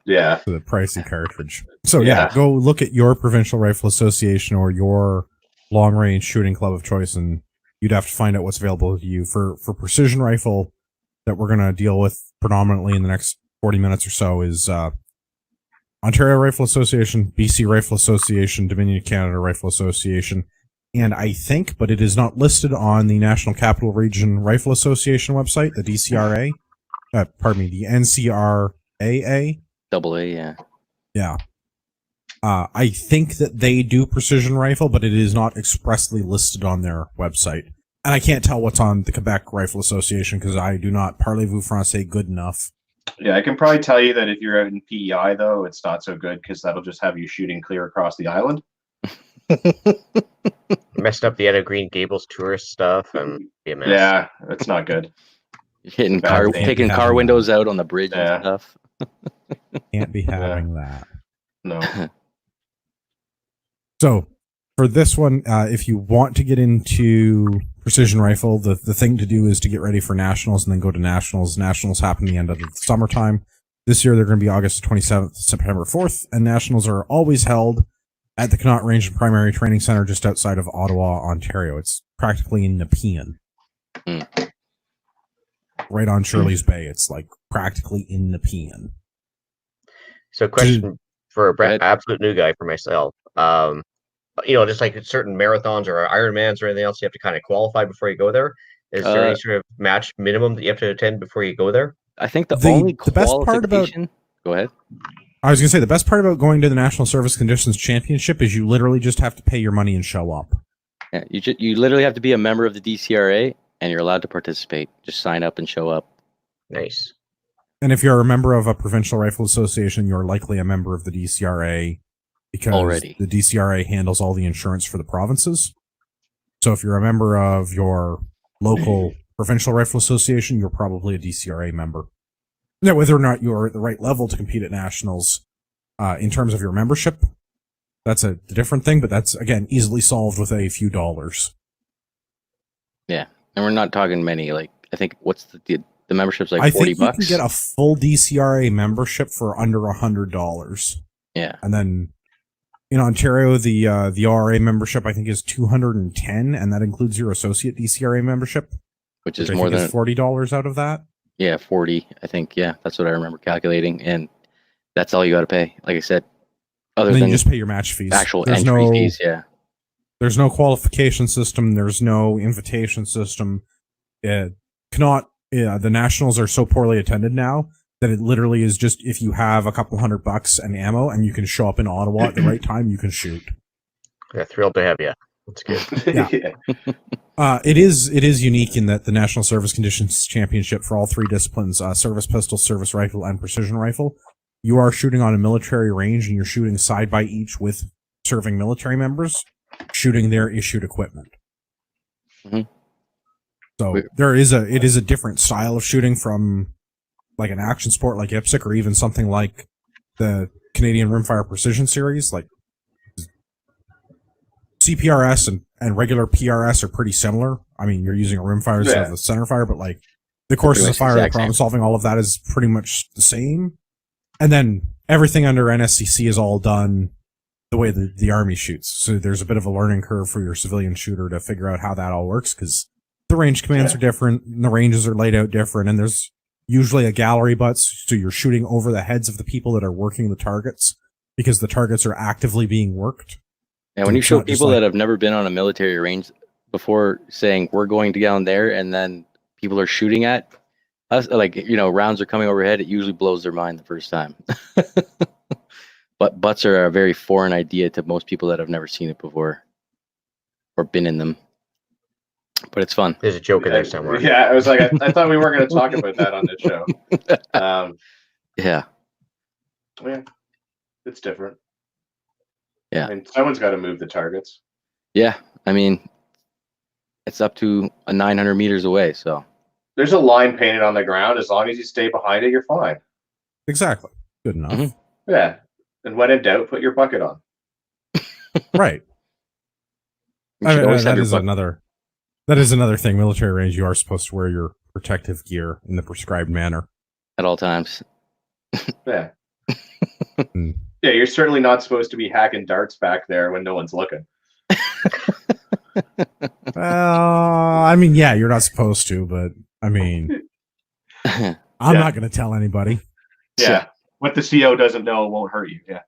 Yeah. For the pricey cartridge. So go look at your provincial rifle association or your long-range shooting club of choice, and you'd have to find out what's available to you for precision rifle that we're going to deal with predominantly in the next 40 minutes or so is Ontario Rifle Association, BC Rifle Association, Dominion Canada Rifle Association, and I think, but it is not listed on the National Capital Region Rifle Association website, the DCRA. The NCRAA. AA, yeah. Yeah. I think that they do precision rifle, but it is not expressly listed on their website. And I can't tell what's on the Quebec Rifle Association because I do not parlez-vous français good enough. Yeah, I can probably tell you that if you're out in PEI, though, it's not so good because that'll just have you shooting clear across the island. Messed up the Etta Green Gables tourist stuff and be a mess. Yeah, it's not good. Taking car windows out on the bridge and stuff. Can't be having that. No. So, for this one, if you want to get into precision rifle, the thing to do is to get ready for nationals and then go to nationals. Nationals happen the end of the summertime. This year, they're going to be August 27th to September 4th, and nationals are always held at the Kahnawake Range and Primary Training Center just outside of Ottawa, Ontario. It's practically in Nepean. Right on Shirley's Bay. It's like practically in Nepean. So question for a absolute new guy for myself. Just like certain marathons or Ironmans or anything else, you have to kind of qualify before you go there. Is there any sort of match minimum that you have to attend before you go there? I think the only best part about go ahead. I was going to say the best part about going to the National Service Conditions Championship is you literally just have to pay your money and show up. Yeah, you literally have to be a member of the DCRA and you're allowed to participate. Just sign up and show up. Nice. And if you're a member of a provincial rifle association, you're likely a member of the DCRA because the DCRA handles all the insurance for the provinces. So if you're a member of your local provincial rifle association, you're probably a DCRA member. Now, whether or not you're at the right level to compete at nationals, in terms of your membership, that's a different thing, but that's, again, easily solved with a few dollars. Yeah. And we're not talking many, like I think what's the membership's like I $40. think you can get a full DCRA membership for under $100. Yeah. And then in Ontario, the RA membership I think is $210, and that includes your associate DCRA membership, which is I more think than is $40 out of that. Yeah, 40. I think that's what I remember calculating, and that's all you got to pay. Like I said, other And then than you just pay your match fees. actual There's entry no fees. Yeah. There's no qualification system. There's no invitation system. It cannot. The nationals are so poorly attended now that it literally is just if you have a couple $100 and ammo and you can show up in Ottawa at the right time, you can shoot. Yeah, thrilled to have you. That's good. Yeah. It is unique in that the National Service Conditions Championship for all three disciplines, service pistol, service rifle, and precision rifle, you are shooting on a military range and you're shooting side by each with serving military members, shooting their issued equipment. Mhm. So it is a different style of shooting from like an action sport like IPSC or even something like the Canadian Rimfire Precision Series. Like CPRS and regular PRS are pretty similar. I mean, you're using a rimfire instead of a centerfire, but like the courses of fire, the problem solving, all of that is pretty much the same. And then everything under NSCC is all done the way the Army shoots. So there's a bit of a learning curve for your civilian shooter to figure out how that all works, because the range commands are different, and the ranges are laid out different, and there's usually a gallery butts, so you're shooting over the heads of the people that are working the targets, because the targets are actively being worked. And when you show people that have never been on a military range before saying we're going down there, and then people are shooting at us, like, rounds are coming overhead, it usually blows their mind the first time. But butts are a very foreign idea to most people that have never seen it before or been in them. But it's fun. There's a joke in there somewhere. Yeah, I was like, I thought we weren't going to talk about that on this show. Yeah. Yeah, it's different. Yeah. I mean, someone's got to move the targets. Yeah, I mean, it's up to 900 meters away, so. There's a line painted on the ground. As long as you stay behind it, you're fine. Exactly. Good enough. Mm-hmm. Yeah. And when in doubt, put your bucket on. Right. That is another thing. Military range, you are supposed to wear your protective gear in the prescribed manner at all times. Yeah. Yeah, you're certainly not supposed to be hacking darts back there when no one's looking. I mean, yeah, you're not supposed to, but I mean, I'm not going to tell anybody. Yeah. What the CO doesn't know won't hurt you. Yeah.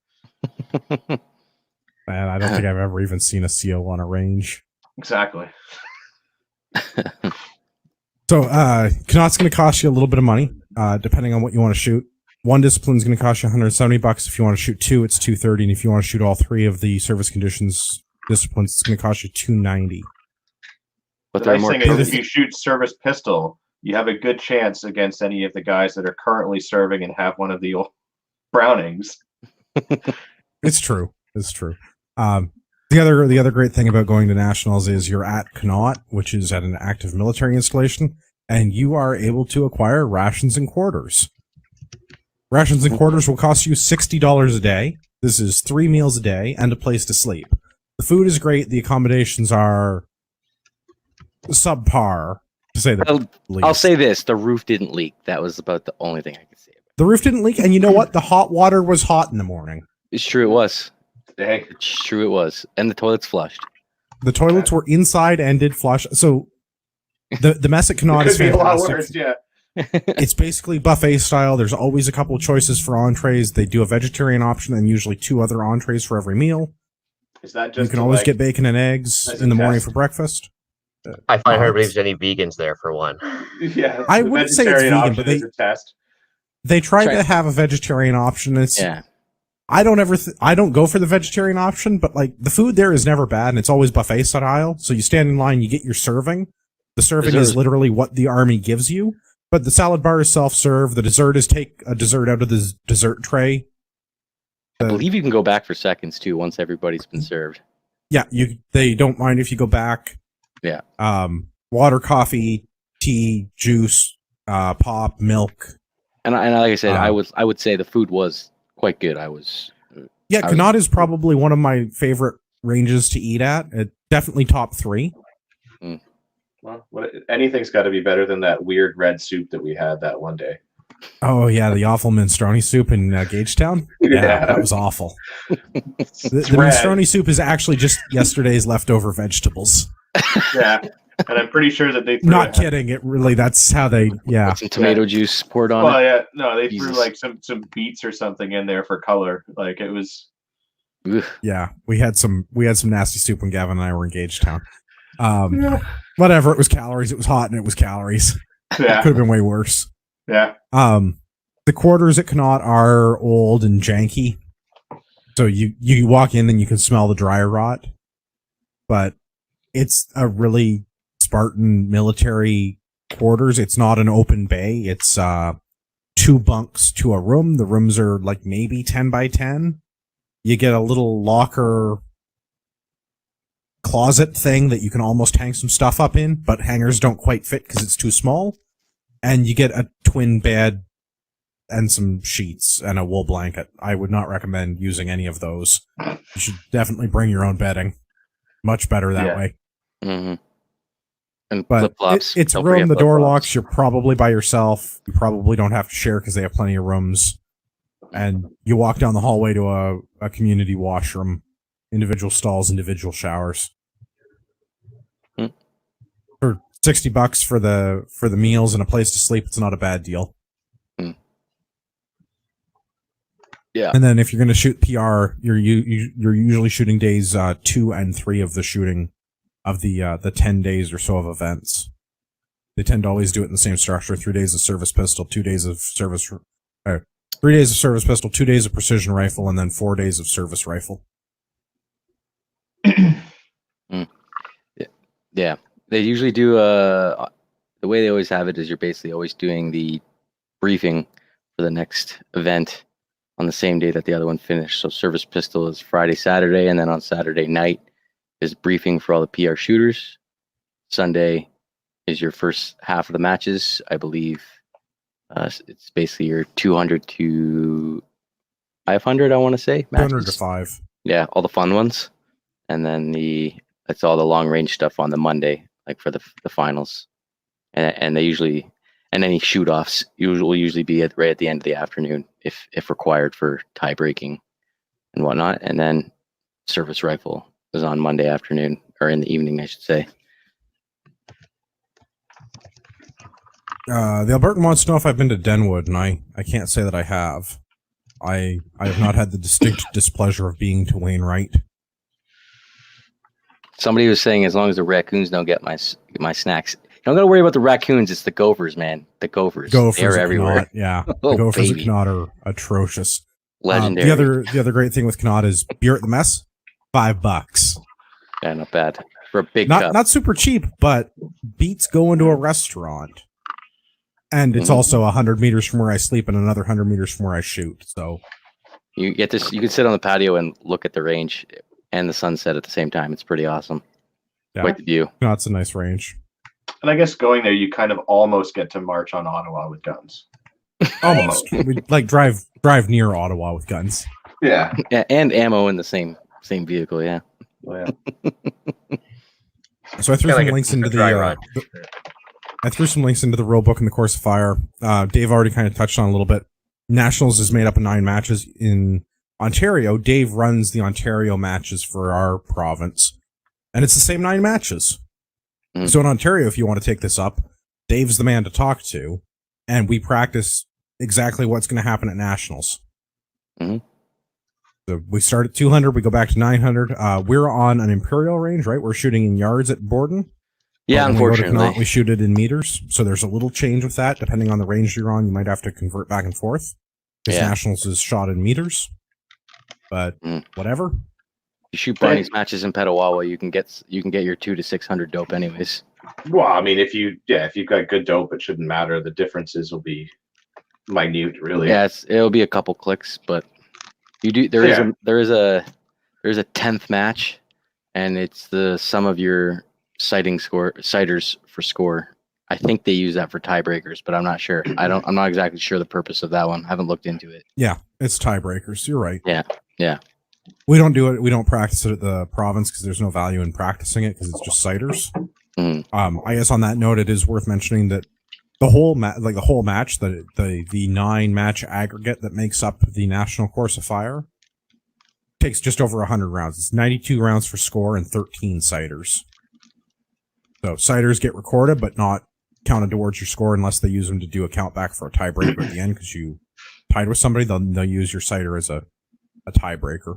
Man, I don't think I've ever even seen a CO on a range. Exactly. So, Kahnawak's going to cost you a little bit of money, depending on what you want to shoot. One discipline is going to cost you $170. If you want to shoot two, it's $230, and if you want to shoot all three of the service conditions disciplines, it's going to cost you $290. But the nice thing is, if you shoot service pistol, you have a good chance against any of the guys that are currently serving and have one of the old Brownings. It's true. It's true. The other great thing about going to nationals is you're at Kahnawake, which is at an active military installation, and you are able to acquire rations and quarters. Rations and quarters will cost you $60 a day. This is 3 meals a day and a place to sleep. The food is great. The accommodations are subpar, to say the least. I'll say this: the roof didn't leak. That was about the only thing I could say. The roof didn't leak, and you know what? The hot water was hot in the morning. It's true. It was. Dang. It's true. It was, and the toilets flushed. The toilets were inside and did flush. So the mess at Kahnawake is fantastic. A lot worse, yeah. It's basically buffet style. There's always a couple of choices for entrees. They do a vegetarian option and usually 2 other entrees for every meal. Is that just you can always get bacon and eggs in the morning for breakfast. I find hard to believe there's any vegans there for one. Yeah, I wouldn't say it's vegan, but they try to have a vegetarian option. It's I don't go for the vegetarian option, but like the food there is never bad and it's always buffet style. So you stand in line, you get your serving. The serving is literally what the Army gives you. But the salad bar is self-serve. The dessert is take a dessert out of the dessert tray. I believe you can go back for seconds too once everybody's been served. Yeah, they don't mind if you go back. Yeah. Water, coffee, tea, juice, pop, milk. And like I said, I would say the food was quite good. Kahnawake is probably one of my favorite ranges to eat at. Definitely top 3. Well, anything's got to be better than that weird red soup that we had that one day. Oh yeah, the awful minestrone soup in Gagetown. Yeah, that was awful. The minestrone soup is actually just yesterday's leftover vegetables. Yeah, and I'm pretty sure that they not kidding. It really that's how they some tomato juice poured on. Well, yeah, no, they threw like some beets or something in there for color. Like it was. Yeah, we had some nasty soup when Gavin and I were in Gagetown. Whatever, it was calories. It was hot and it was calories. Yeah, could have been way worse. Yeah. The quarters at Connaught are old and janky, so you walk in and you can smell the dry rot. But it's a really Spartan military quarters. It's not an open bay. It's 2 bunks to a room. The rooms are like maybe 10 by 10. You get a little locker closet thing that you can almost hang some stuff up in, but hangers don't quite fit because it's too small. And you get a twin bed and some sheets and a wool blanket. I would not recommend using any of those. You should definitely bring your own bedding. Much better that way. Mm-hmm. And but flip-flops. It's a room, the door locks, you're probably by yourself. You probably don't have to share because they have plenty of rooms. And you walk down the hallway to a community washroom, individual stalls, individual showers. For $60 for the meals and a place to sleep, it's not a bad deal. Yeah. And then if you're going to shoot PR, you're usually shooting days 2 and 3 of the shooting of the 10 days or so of events. They tend to always do it in the same structure: 3 days of service pistol, 2 days of service. 3 days of service pistol, 2 days of precision rifle, and then 4 days of service rifle. Yeah. They usually do the way they always have it is you're basically always doing the briefing for the next event on the same day that the other one finished. So service pistol is Friday, Saturday, and then on Saturday night is briefing for all the PR shooters. Sunday is your first half of the matches, I believe. It's basically your 200 to 500, I want to say. Matches. 200 to 5. Yeah, all the fun ones. And then it's all the long range stuff on the Monday, like for the finals. And they usually, and any shoot offs will usually be right at the end of the afternoon if required for tie breaking and whatnot. And then service rifle is on Monday afternoon, or in the evening, I should say. The Albertan wants to know if I've been to Denwood, and I can't say that I have. I have not had the distinct displeasure of being to Wainwright. Somebody was saying as long as the raccoons don't get my snacks. You don't got to worry about the raccoons. It's the gophers, man. The gophers. They're everywhere. Connaught, yeah. The gophers at Connaught are atrocious. Legendary. The other great thing with Connaught is beer at the mess, $5. Yeah, not bad. For a big cup. Not super cheap, but beats going to a restaurant. And it's also 100 meters from where I sleep and another 100 meters from where I shoot. So you get this. You can sit on the patio and look at the range and the sunset at the same time. It's pretty awesome. Yeah. Quite the view. No, it's a nice range. And I guess going there, you kind of almost get to march on Ottawa with guns. Almost. We like drive near Ottawa with guns. Yeah. Yeah, and ammo in the same vehicle. Yeah. Oh, yeah. So I threw some links into I threw some links into the rule book in the course of fire. Dave already kind of touched on a little bit. Nationals is made up of 9 matches in Ontario. Dave runs the Ontario matches for our province, and it's the same 9 matches. So in Ontario, if you want to take this up, Dave's the man to talk to, and we practice exactly what's going to happen at Nationals. So we start at 200, we go back to 900. We're on an Imperial range, right? We're shooting in yards at Borden. Yeah, unfortunately. We shoot it in meters, so there's a little change with that. Depending on the range you're on, you might have to convert back and forth. Because Nationals is shot in meters, but whatever. You shoot Barney's matches in Petawawa, you can get your 200 to 600 dope anyways. Well, I mean, if you've got good dope, it shouldn't matter. The differences will be minute, really. Yeah, it'll be a couple clicks, but you do. There is a 10th match, and it's the sum of your sighters for score. I think they use that for tiebreakers, but I'm not sure. I'm not exactly sure the purpose of that one. I haven't looked into it. Yeah, it's tiebreakers. You're right. Yeah. We don't do it. We don't practice it at the province because there's no value in practicing it because it's just sighters. I guess on that note, it is worth mentioning that the whole match, the 9-match aggregate that makes up the National Course of Fire takes just over 100 rounds. It's 92 rounds for score and 13 sighters. So sighters get recorded, but not counted towards your score unless they use them to do a count back for a tiebreaker at the end because you tied with somebody. They'll use your sighter as a tiebreaker.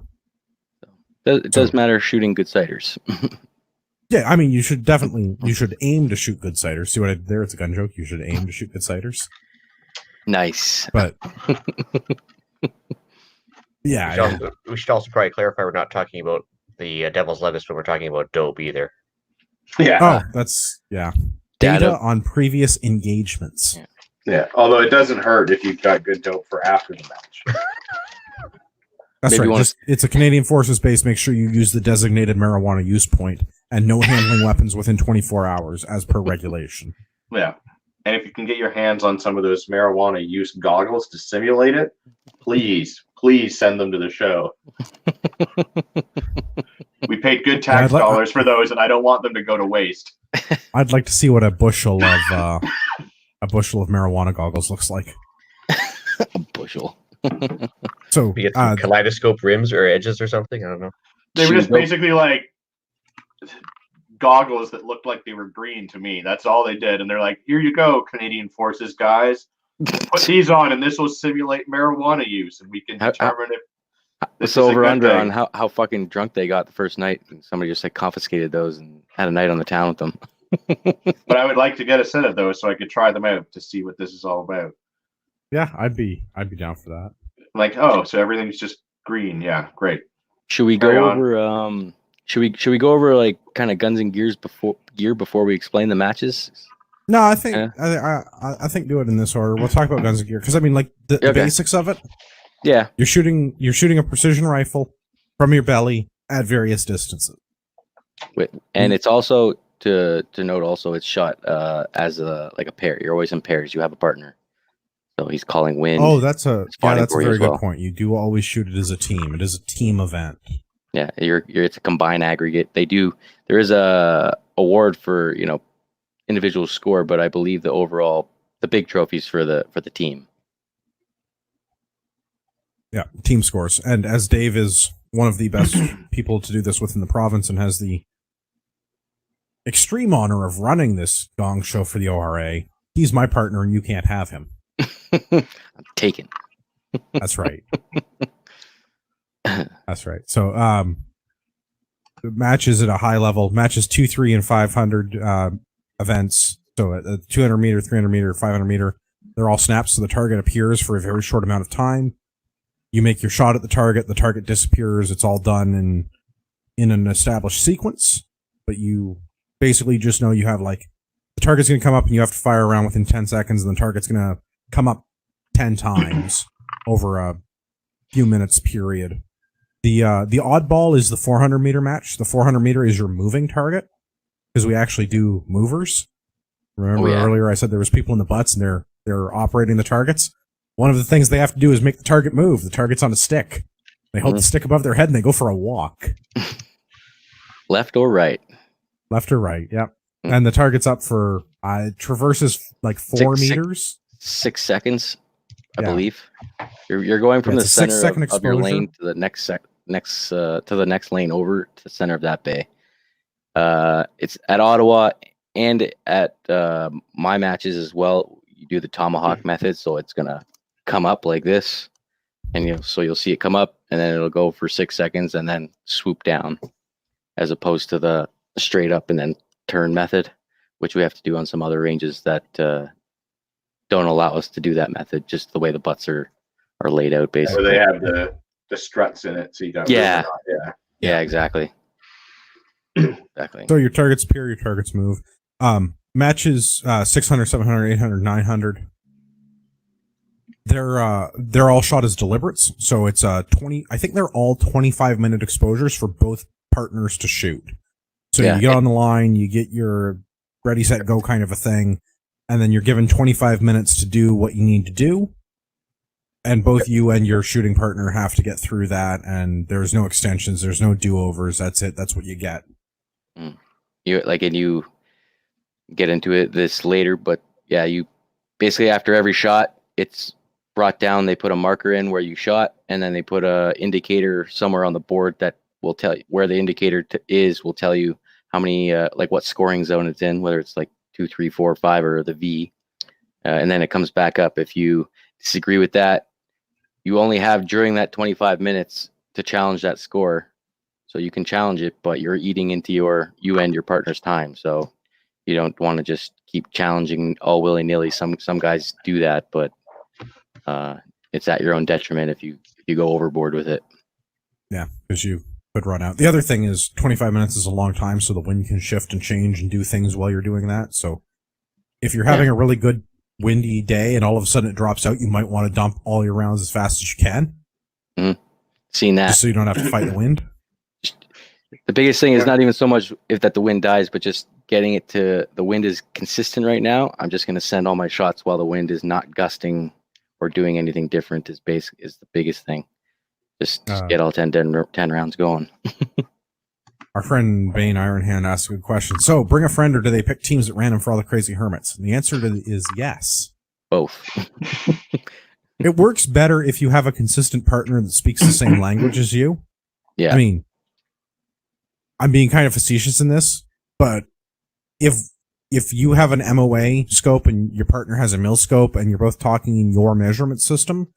It does matter shooting good sighters. Yeah, I mean, you should aim to shoot good sighters. See what I did there? It's a gun joke. You should aim to shoot good sighters. Nice. But yeah, we should also probably clarify we're not talking about the Devil's Lettuce, but we're talking about dope either. Yeah. Oh, that's data on previous engagements. Yeah. Although it doesn't hurt if you've got good dope for after the match. That's Maybe right. It's a Canadian Forces base. Make sure you use the designated marijuana use point and no handling weapons within 24 hours as per regulation. Yeah. And if you can get your hands on some of those marijuana use goggles to simulate it, please send them to the show. We paid good tax dollars for those, and I don't want them to go to waste. I'd like to see what a bushel of marijuana goggles looks like. A bushel. So we get some kaleidoscope rims or edges or something. I don't know. They were just basically like goggles that looked like they were green to me. That's all they did, and they're like, "Here you go, Canadian Forces guys. Put these on, and this will simulate marijuana use, and we can determine if this is over a good under thing." on how fucking drunk they got the first night, and somebody just like confiscated those and had a night on the town with them. But I would like to get a set of those so I could try them out to see what this is all about. Yeah, I'd be down for that. Like, oh, so everything's just green. Yeah, great. Should we go over? Should we go over like kind of guns and gears before we explain the matches? No, I think I think do it in this order. We'll talk about guns and gear because I mean, like the basics of it. Yeah, you're shooting a precision rifle from your belly at various distances. And it's also to note also it's shot as a pair. You're always in pairs. You have a partner, so he's calling wind. Oh, that's a very good well. point. You do always shoot it as a team. It is a team event. Yeah, it's a combined aggregate. There is a award for individual score, but I believe the big trophies for the team. Yeah, team scores. And as Dave is one of the best people to do this within the province and has the extreme honor of running this gong show for the ORA, he's my partner and you can't have him. I'm taken. That's right. That's right. So, matches at a high level, matches 2, 3, and 500 events. So at 200 meter, 300 meter, 500 meter, they're all snaps. So the target appears for a very short amount of time. You make your shot at the target disappears. It's all done in an established sequence, but you basically just know you have the target's going to come up and you have to fire around within 10 seconds and the target's going to come up 10 times over a few minutes period. The oddball is the 400 meter match. The 400 meter is your moving target because we actually do movers. Remember earlier I said there was people in the butts and they're operating the targets. One of the things they have to do is make the target move. The target's on a stick. They hold the stick above their head and they go for a walk. Left or right? Left or right, yep. And the target's up for, traverses 4 meters. 6 seconds, I believe. You're going from the center of your lane to the next to the next lane over to the center of that bay. It's at Ottawa and at my matches as well. You do the tomahawk method, so it's gonna come up like this, and so you'll see it come up, and then it'll go for 6 seconds, and then swoop down, as opposed to the straight up and then turn method, which we have to do on some other ranges that don't allow us to do that method. Just the way the butts are laid out, basically. Or they have the struts in it, so you got yeah, exactly. Exactly. So your targets appear, your targets move. Matches 600, 700, 800, 900. They're all shot as deliberates, so it's 20. I think they're all 25-minute exposures for both partners to shoot. So you get on the line, you get your ready, set, go kind of a thing, and then you're given 25 minutes to do what you need to do. And both you and your shooting partner have to get through that, and there's no extensions, there's no do-overs. That's it. That's what you get. get into this later, but yeah, you basically after every shot, it's brought down. They put a marker in where you shot, and then they put a indicator somewhere on the board that will tell you where the indicator will tell you how many like what scoring zone it's in, whether it's like 2, 3, 4, 5, or the V, and then it comes back up. If you disagree with that, you only have during that 25 minutes to challenge that score. So you can challenge it, but you're eating into you and your partner's time. So you don't want to just keep challenging all willy-nilly. Some guys do that, but it's at your own detriment if you go overboard with it. Yeah, because you could run out. The other thing is 25 minutes is a long time, so the wind can shift and change and do things while you're doing that. So if you're having a really good windy day and all of a sudden it drops out, you might want to dump all your rounds as fast as you can. Mm-hmm. Seen that. Just so you don't have to fight the wind. The biggest thing is not even so much if that the wind dies, but just getting it to the wind is consistent right now. I'm just going to send all my shots while the wind is not gusting or doing anything different is the biggest thing. Just get all 10 rounds going. Our friend Bane Ironhand asked a good question. So, bring a friend, or do they pick teams at random for all the crazy hermits? And the answer is yes. Both. It works better if you have a consistent partner that speaks the same language as you. Yeah. I mean, I'm being kind of facetious in this, but if you have an MOA scope and your partner has a mil scope and you're both talking in your measurement system,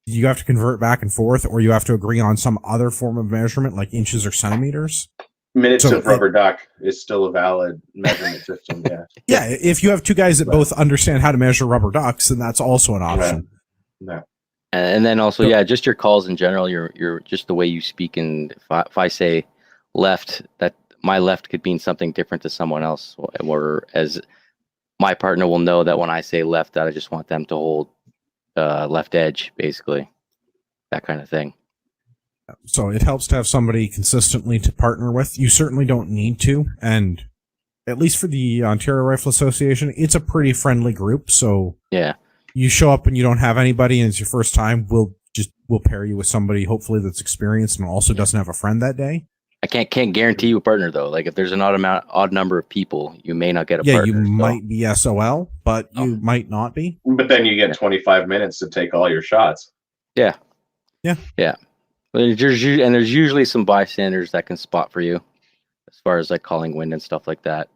you have to convert back and forth, or you have to agree on some other form of measurement like inches or centimeters. Minutes of rubber duck is still a valid measurement system. Yeah. Yeah. If you have two guys that both understand how to measure rubber ducks, then that's also an option. No. And then also, just your calls in general, your just the way you speak. And if I say left, that my left could mean something different to someone else, or as my partner will know that when I say left, that I just want them to hold left edge, basically, that kind of thing. So it helps to have somebody consistently to partner with. You certainly don't need to, and at least for the Ontario Rifle Association, it's a pretty friendly group. So yeah, you show up and you don't have anybody, and it's your first time. We'll pair you with somebody hopefully that's experienced and also doesn't have a friend that day. I can't guarantee you a partner though. Like if there's an odd number of people, you may not get a partner. Yeah, you might be SOL, but you might not be. But then you get 25 minutes to take all your shots. Yeah. Yeah. Yeah. There's usually some bystanders that can spot for you as far as like calling wind and stuff like that.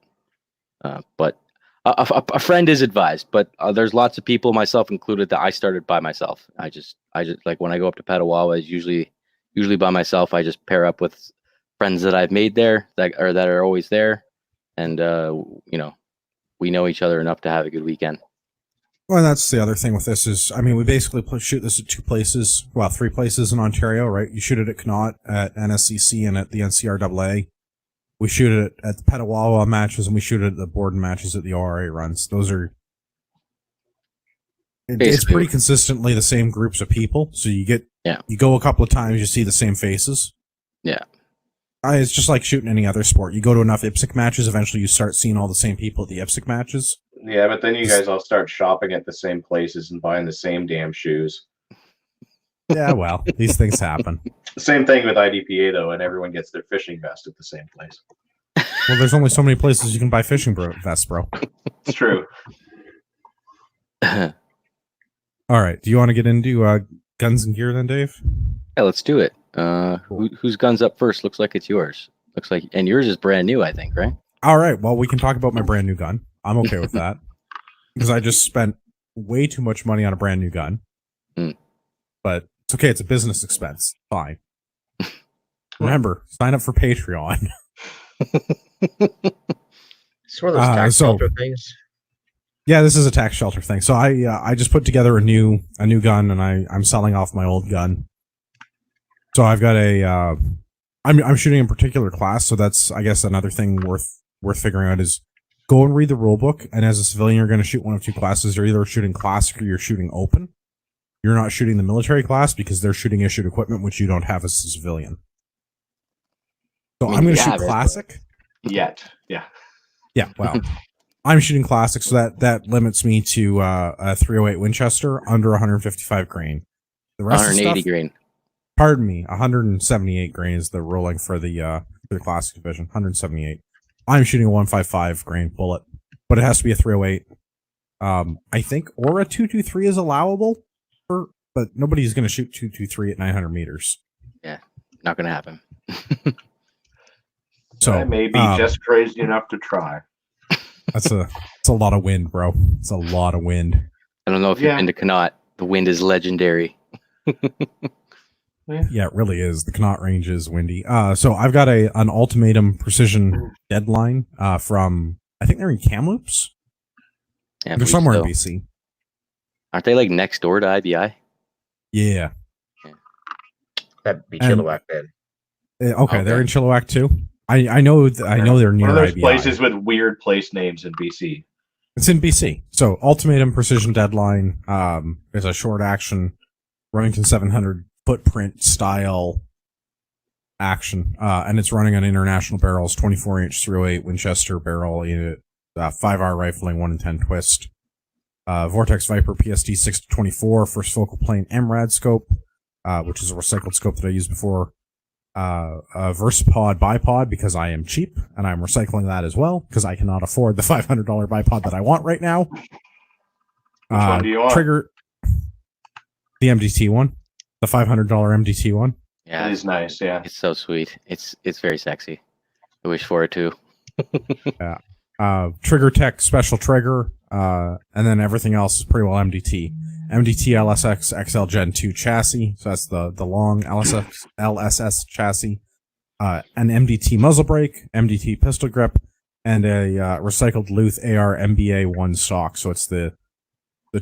But a friend is advised, but there's lots of people, myself included, that I started by myself. I just like when I go up to Petawawa, it's usually by myself. I just pair up with friends that I've made there that are always there. And, we know each other enough to have a good weekend. Well, that's the other thing with this is, I mean, we basically shoot this at 3 places in Ontario, right? You shoot it at Kahnawake, at NSCC, and at the NCRAA. We shoot it at the Petawawa matches, and we shoot it at the Borden matches at the ORA runs. Those are... It's pretty consistently the same groups of people, so you go a couple of times, you see the same faces. Yeah. It's just like shooting any other sport. You go to enough IPSC matches, eventually you start seeing all the same people at the IPSC matches. Yeah, but then you guys all start shopping at the same places and buying the same damn shoes. Yeah, well, these things happen. Same thing with IDPA, though, and everyone gets their fishing vest at the same place. Well, there's only so many places you can buy fishing vests, bro. It's true. All right, do you want to get into guns and gear then, Dave? Yeah, let's do it. Whose gun's up first? Looks like it's yours. Looks like, and yours is brand new, I think, right? All right, well, we can talk about my brand new gun. I'm okay with that because I just spent way too much money on a brand new gun. But it's okay. It's a business expense. Fine. Remember, sign up for Patreon. It's one of those tax shelter things. Yeah, this is a tax shelter thing. So I just put together a new gun, and I'm selling off my old gun. So I've got I'm shooting a particular class. So that's, I guess, another thing worth figuring out is go and read the rule book. And as a civilian, you're going to shoot one of two classes. You're either shooting classic or you're shooting open. You're not shooting the military class because they're shooting issued equipment, which you don't have as a civilian. So I'm going to shoot classic. Yet. Yeah. Yeah. Well, I'm shooting classic. So that limits me to a 308 Winchester under 155 grain. The rest 180 of stuff, grain. Pardon me. 178 grain is the ruling for the classic division. 178. I'm shooting a 155 grain bullet. but it has to be a 308. I think or a 223 is allowable, but nobody's going to shoot 223 at 900 meters. Yeah, not going to happen. So I may be just crazy enough to try. It's a lot of wind, bro. It's a lot of wind. I don't know if you've been to Kahnawake. The wind is legendary. Yeah, it really is. The Kahnawake range is windy. So I've got an ultimatum precision deadline from, I think they're in Kamloops. Yeah, they're somewhere in BC. Aren't they like next door to IBI? Yeah. That'd be Chilliwack then. Okay, they're in Chilliwack too. I know they're near one of those IBI. places with weird place names in BC. It's in BC. So ultimatum precision deadline is a short action Remington 700 footprint style action, and it's running on international barrels, 24-inch 308 Winchester barrel unit, 5-hour rifling, 1 in 10 twist, Vortex Viper PSD 6-24 first focal plane MRAD scope, which is a recycled scope that I used before. A Versapod bipod because I am cheap and I'm recycling that as well because I cannot afford the $500 bipod that I want right now. Which one do you want? Trigger the MDT one, the $500 MDT one. Yeah, it is nice. Yeah, it's so sweet. It's very sexy. I wish for it too. Yeah. Trigger Tech special trigger, and then everything else is pretty well MDT. MDT LSX XL Gen 2 chassis, so that's the long LSS chassis. An MDT muzzle brake, MDT pistol grip, and a recycled Luth AR MBA 1 stock. So it's the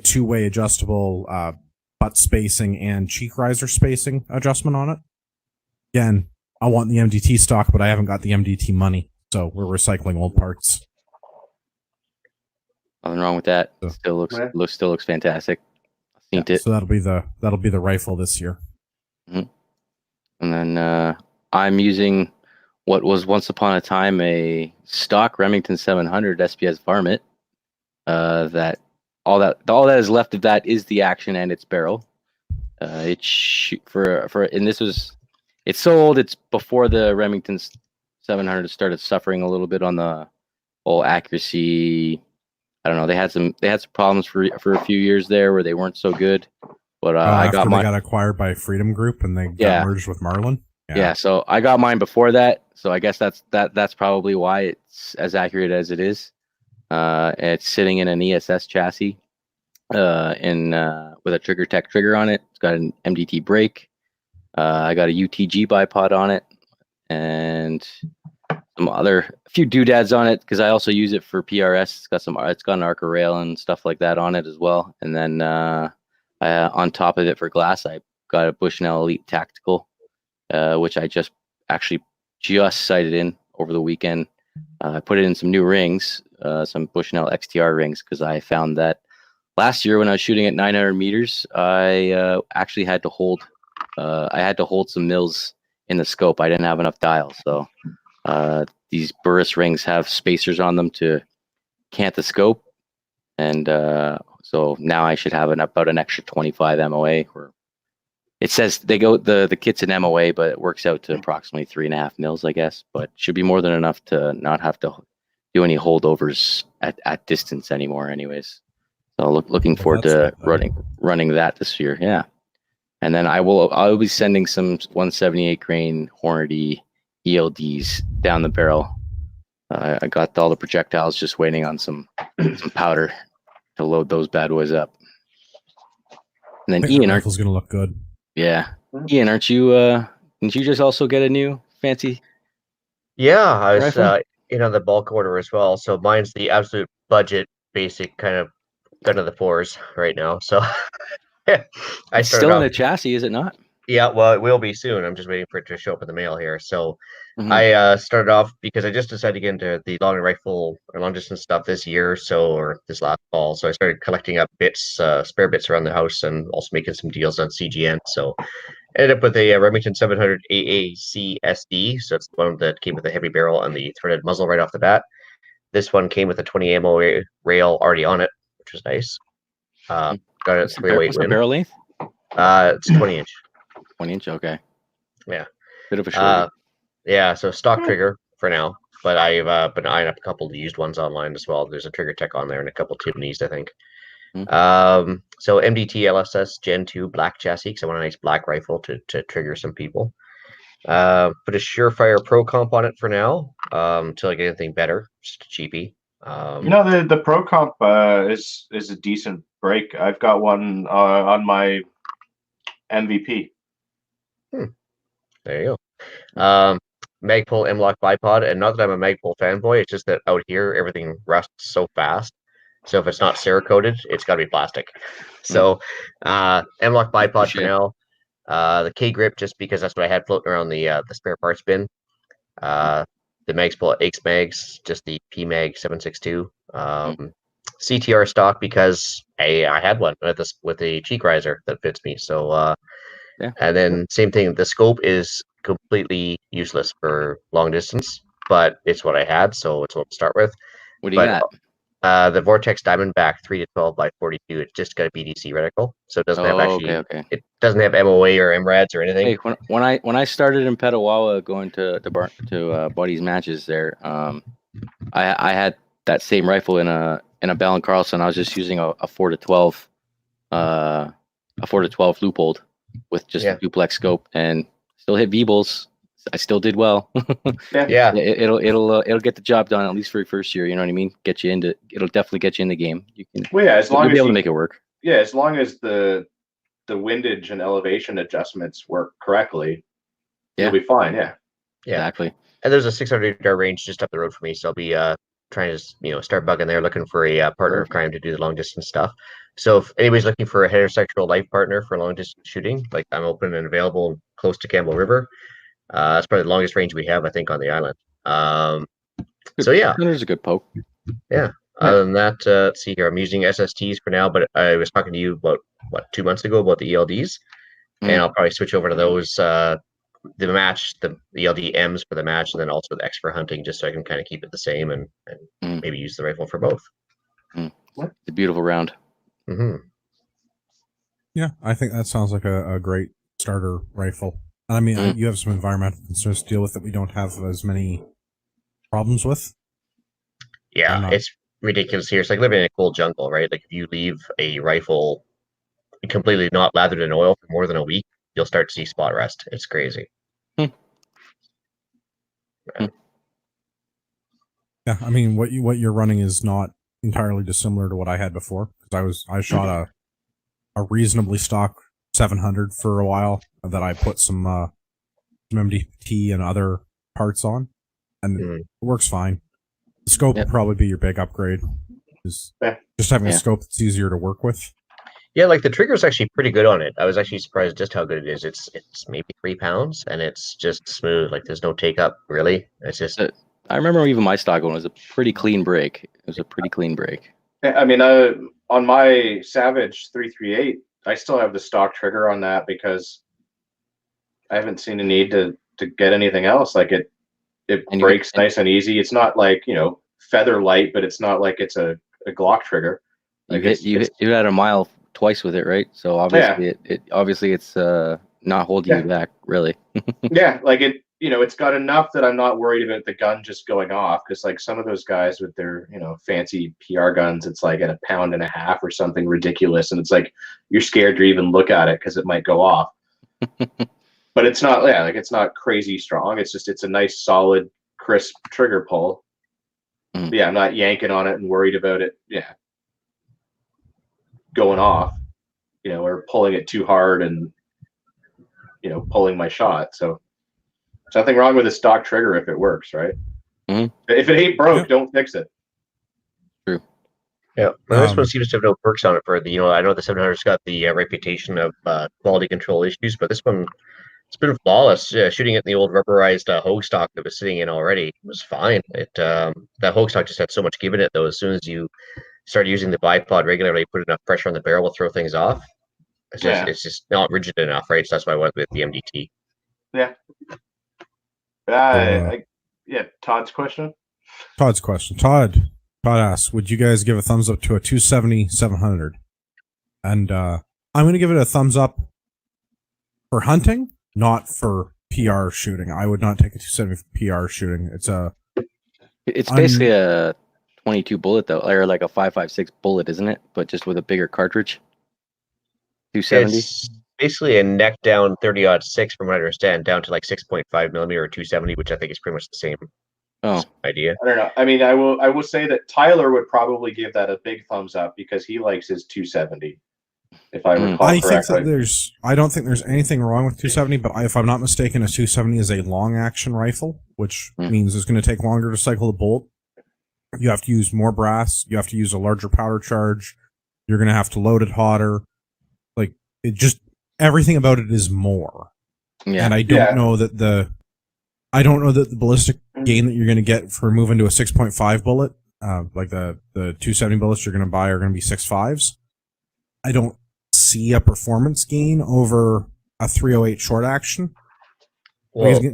two-way adjustable butt spacing and cheek riser spacing adjustment on it. Again, I want the MDT stock, but I haven't got the MDT money, so we're recycling old parts. Nothing wrong with that. So, Still looks fantastic. I've seen it. So that'll be the rifle this year. Mm-hmm. And then I'm using what was once upon a time a stock Remington 700 SPS varmint. That all that is left of that is the action and its barrel. It's so old. It's before the Remington 700 started suffering a little bit on the whole accuracy. I don't know. They had some problems for a few years there where they weren't so good. But I got mine. They got acquired by Freedom Group and they got merged with Marlin. Yeah. So I got mine before that. So I guess that's probably why it's as accurate as it is. It's sitting in an ESS chassis, with a Trigger Tech trigger on it. It's got an MDT brake. I got a UTG bipod on it, and a few doodads on it because I also use it for PRS. It's got an Arca rail and stuff like that on it as well. And then on top of it for glass, I got a Bushnell Elite Tactical, which I just sighted in over the weekend. I put it in some new rings, some Bushnell XTR rings, because I found that last year when I was shooting at 900 meters, I actually had to hold some mils in the scope. I didn't have enough dials, so these Burris rings have spacers on them to cant the scope, and so now I should have about an extra 25 MOA. Or it says the kit's an MOA, but it works out to approximately 3.5 mils, I guess. But should be more than enough to not have to do any holdovers at distance anymore, anyways. So looking forward to running that this year. Yeah, and then I'll be sending some 178 grain Hornady ELDs down the barrel. I got all the projectiles, just waiting on some powder to load those bad boys up. And then Ian, rifle's gonna look good. Yeah, Ian, aren't you? Didn't you just also get a new fancy? Yeah, I was in on the bulk order as well. So mine's the absolute budget, basic kind of gun of the fours right now. So It's still in the chassis, is it not? Yeah, well, it will be soon. I'm just waiting for it to show up in the mail here. So I started off because I just decided to get into the long rifle or long distance stuff this year or so, or this last fall. So I started collecting up bits, spare bits around the house, and also making some deals on CGN. So ended up with a Remington 700 AAC SD. So it's the one that came with a heavy barrel and the threaded muzzle right off the bat. This one came with a 20 ammo rail already on it, which was nice. Got it 308 What's the barrel length? It's 20 inch. 20 inch, okay. Yeah. Bit of a short. Yeah, so stock trigger for now. but I've been eyeing up a couple of used ones online as well. There's a Trigger Tech on there and a couple Timneys, I think. So MDT LSS Gen 2 black chassis, because I want a nice black rifle to trigger some people. Put a Surefire Pro comp on it for now, until I get anything better, just a cheapie. The Pro Comp is a decent break. I've got one on my MVP. There you go. Magpul M-Lock bipod, and not that I'm a Magpul fanboy, it's just that out here everything rusts so fast. So if it's not Cerakoted, it's got to be plastic. So M-Lock bipod for now. The K-Grip, just because that's what I had floating around the spare parts bin. The Magpul X Mags, just the PMag 762. CTR stock, because I had one with a cheek riser that fits me. So and then same thing, the scope is completely useless for long distance, but it's what I had, so it's what to start with. What do you got? The Vortex Diamondback 3-12 by 42. It's just got a BDC reticle, so it doesn't have it doesn't have MOA or MRADs or anything. Hey, when I started in Petawawa going to Buddy's matches there, I had that same rifle in a Bell & Carlson. I was just using a 4-12 Leupold with just a duplex scope, and still hit V-bulls. I still did well. Yeah. It'll get the job done, at least for your first year. You know what I mean? It'll definitely get you in the game. You can. Well, yeah, as long you'll as be able to make it work. Yeah, as long as the windage and elevation adjustments work correctly, you'll be fine. Yeah. Exactly. And there's a 600 yard range just up the road for me, so I'll be trying to start bugging there, looking for a partner of crime to do the long distance stuff. So if anybody's looking for a heterosexual life partner for long distance shooting, like I'm open and available close to Campbell River. That's probably the longest range we have, I think, on the island. So yeah, there's a good poke. Yeah. Other than that, let's see here. I'm using SSTs for now, but I was talking to you about 2 months ago about the ELDs, and I'll probably switch over to those. The ELD M's for the match, and then also the X for hunting, just so I can kind of keep it the same and maybe use the rifle for both. It's a beautiful round. Yeah, I think that sounds like a great starter rifle. I mean, you have some environmental concerns to deal with that we don't have as many problems with. Yeah, it's ridiculous here. It's like living in a cold jungle, right? Like if you leave a rifle completely not lathered in oil for more than a week, you'll start to see spot rust. It's crazy. Yeah, I mean, what you're running is not entirely dissimilar to what I had before, because I shot a reasonably stock 700 for a while that I put some MDT and other parts on, and it works fine. The scope will probably be your big upgrade. Just having a scope that's easier to work with. Yeah, like the trigger's actually pretty good on it. I was actually surprised just how good it is. It's maybe 3 pounds, and it's just smooth. Like there's no take up really. It's just. I remember even my stock one was a pretty clean break. It was a pretty clean break. I mean, on my Savage 338, I still have the stock trigger on that because I haven't seen a need to get anything else. Like it breaks nice and easy. It's not like feather light, but it's not like it's a Glock trigger. Like you had a mile twice with it, right? So obviously it's not holding you back really. Yeah, like it's got enough that I'm not worried about the gun just going off, because like some of those guys with their fancy PR guns, it's like at 1.5 pounds or something ridiculous, and it's like you're scared to even look at it because it might go off. But it's not, it's not crazy strong. It's a nice solid crisp trigger pull. Yeah, I'm not yanking on it and worried about it going off, or pulling it too hard and pulling my shot. So there's nothing wrong with a stock trigger if it works, right? If it ain't broke, don't fix it. True. Yeah, well, this one seems to have no perks on it for the. I know the 700's got the reputation of quality control issues, but this one, it's been flawless. Shooting it in the old rubberized Hogue stock that was sitting in already was fine. That Hogue stock just had so much give in it, though. As soon as you start using the bipod regularly, put enough pressure on the barrel, will throw things off. It's just not rigid enough, right? So that's why I went with the MDT. Yeah. Todd's question. Todd asks, would you guys give a thumbs up to a 270 700? And I'm going to give it a thumbs up for hunting, not for PR shooting. I would not take a 270 for PR shooting. It's a It's basically a 22 bullet though, or like a 5.56 bullet, isn't it? But just with a bigger cartridge. 270. It's basically a neck down 30-06 from what I understand, down to like 6.5 millimeter or 270, which I think is pretty much the same idea. I don't know. I mean, I will say that Tyler would probably give that a big thumbs up because he likes his 270. If I recall correctly. I don't think there's anything wrong with 270, but if I'm not mistaken, a 270 is a long action rifle, which means it's going to take longer to cycle the bolt. You have to use more brass. You have to use a larger powder charge. You're going to have to load it hotter. Like, it just, everything about it is more. Yeah. And I don't know that the ballistic gain that you're going to get for moving to a 6.5 bullet, like the 270 bullets you're going to buy are going to be 6.5s. I don't see a performance gain over a 308 short action. Well, to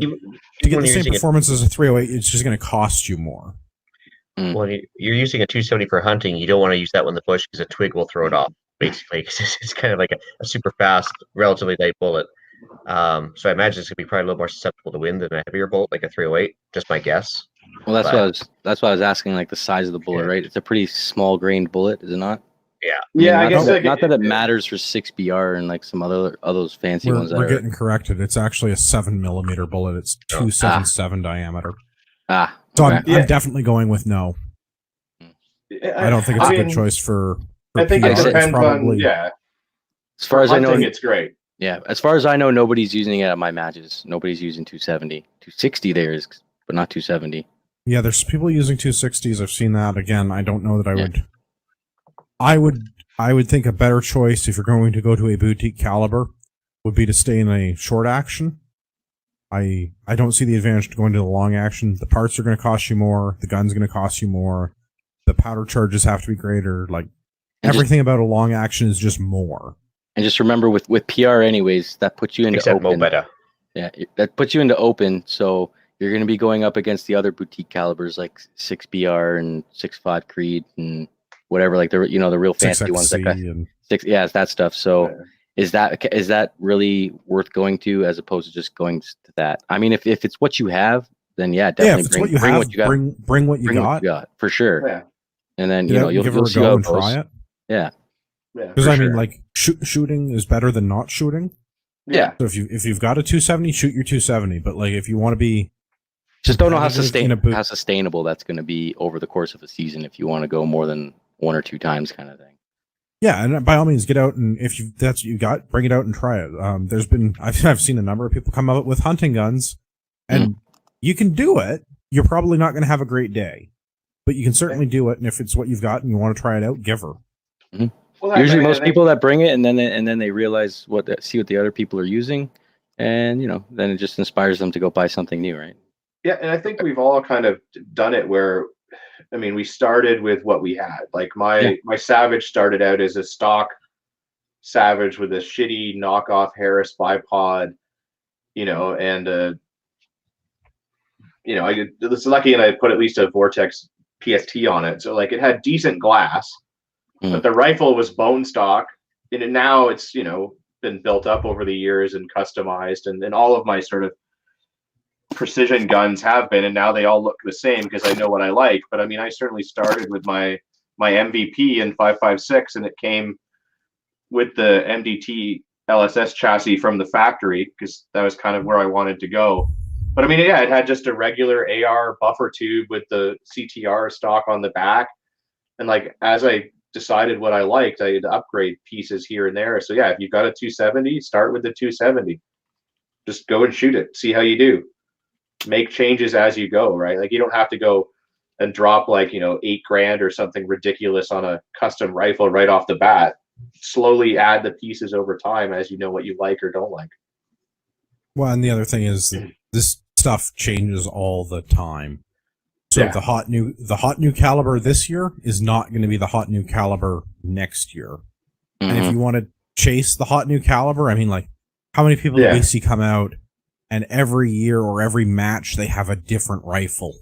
get the same performance as a 308, it's just going to cost you more. Well, you're using a 270 for hunting. You don't want to use that one in the bush because a twig will throw it off, basically. Because it's kind of like a super fast, relatively light bullet. So I imagine it's going to be probably a little more susceptible to wind than a heavier bolt, like a 308. Just my guess. Well, that's why I was asking, like the size of the bullet, right? It's a pretty small grained bullet, is it not? Yeah. I guess not that it matters for 6BR and like some other those fancy ones. We're getting corrected. It's actually a 7 millimeter bullet. It's 277 diameter. So I'm definitely going with no. I don't think it's a good choice for I think it depends on As far as I know, it's great. Yeah, as far as I know, nobody's using it at my matches. Nobody's using 270. 260 there is, but not 270. Yeah, there's people using 260s. I've seen that. Again, I don't know that I would. I would think a better choice if you're going to go to a boutique caliber would be to stay in a short action. I don't see the advantage to going to the long action. The parts are going to cost you more. The gun's going to cost you more. The powder charges have to be greater. Like everything about a long action is just more. And just remember, with PR anyways, that puts you into open. Mobetta. Yeah, that puts you into open. So you're going to be going up against the other boutique calibers like 6BR and 6.5 Creed and whatever, like the real fancy ones that got it's that stuff. So is that really worth going to as opposed to just going to that? I mean, if it's what you have, then definitely if it's bring what you got for sure. Yeah. And then you'll give it a go and try it. Yeah. Because I mean, like shooting is better than not shooting. Yeah. So if you've got a 270, shoot your 270. But like if you want to be, just don't know how sustainable that's going to be over the course of a season. If you want to go more than one or two times, kind of thing. Yeah, and by all means, get out and if that's what you got, bring it out and try it. I've seen a number of people come up with hunting guns, and you can do it. You're probably not going to have a great day, but you can certainly do it. And if it's what you've got and you want to try it out, give her. Mm-hmm. Well, usually, most people that bring it and then they realize see what the other people are using, and then it just inspires them to go buy something new, right? Yeah, and I think we've all kind of done it where, I mean, we started with what we had. Like my Savage started out as a stock Savage with a shitty knockoff Harris bipod, and I was lucky and I put at least a Vortex PST on it, so like it had decent glass. But the rifle was bone stock, and now it's been built up over the years and customized, and all of my sort of precision guns have been, and now they all look the same because I know what I like. But I mean, I certainly started with my MVP in 5.56, and it came with the MDT LSS chassis from the factory because that was kind of where I wanted to go. But I mean, it had just a regular AR buffer tube with the CTR stock on the back, and like as I decided what I liked, I had to upgrade pieces here and there. So if you've got a 270, start with the 270. Just go and shoot it. See how you do. Make changes as you go, right? Like you don't have to go and drop like, $8,000 or something ridiculous on a custom rifle right off the bat. Slowly add the pieces over time as you know what you like or don't like. Well, and the other thing is this stuff changes all the time. So the hot new caliber this year is not going to be the hot new caliber next year. Mm-hmm. And if you want to chase the hot new caliber, I mean, like, how many people do we see come out and every year or every match they have a different rifle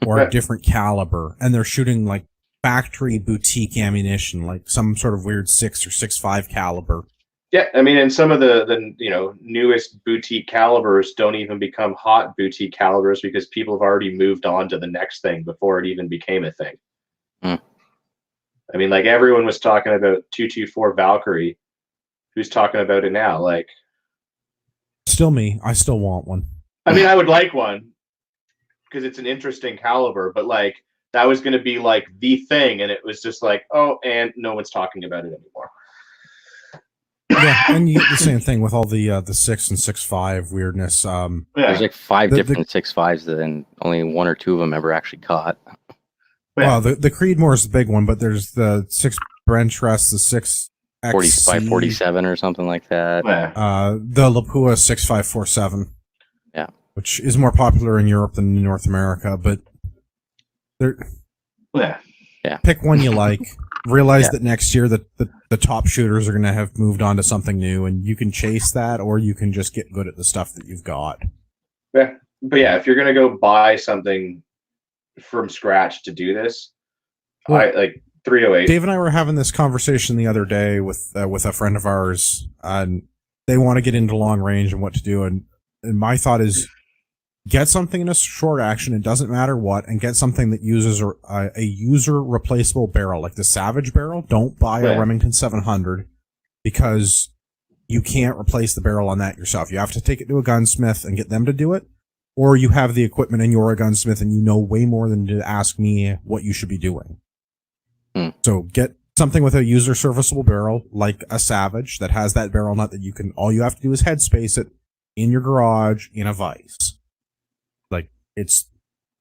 or a different caliber, and they're shooting like factory boutique ammunition, like some sort of weird 6 or 6.5 caliber, Yeah, I mean, and some of the newest boutique calibers don't even become hot boutique calibers because people have already moved on to the next thing before it even became a thing. Mm. I mean, like everyone was talking about 224 Valkyrie. Who's talking about it now? Like, Still me. I still want one. I mean, I would like one because it's an interesting caliber, but like that was going to be like the thing, and it was just like, oh, and no one's talking about it anymore. Yeah, and you get the same thing with all the 6 and 6.5 weirdness. There's like 5 The- different 6.5s, and only 1 or 2 of them ever actually caught. Well, the Creedmoor is the big one, but there's the 6 bench rest, the 6 45, 47 or something like that. Yeah. the Lapua 6547. Yeah. Which is more popular in Europe than in North America, but pick one you like. Realize that next year the top shooters are going to have moved on to something new, and you can chase that, or you can just get good at the stuff that you've got. Yeah. But yeah, if you're going to go buy something from scratch to do this, Well, I like 308. Dave and I were having this conversation the other day with a friend of ours, and they want to get into long range and what to do. And my thought is, get something in a short action. It doesn't matter what, and get something that uses a user replaceable barrel, like the Savage barrel. Don't buy a Remington 700 because you can't replace the barrel on that yourself. You have to take it to a gunsmith and get them to do it, or you have the equipment and you're a gunsmith and you know way more than to ask me what you should be doing. So get something with a user serviceable barrel, like a Savage, that has that barrel nut that you can, all you have to do is headspace it in your garage in a vise. Like, it's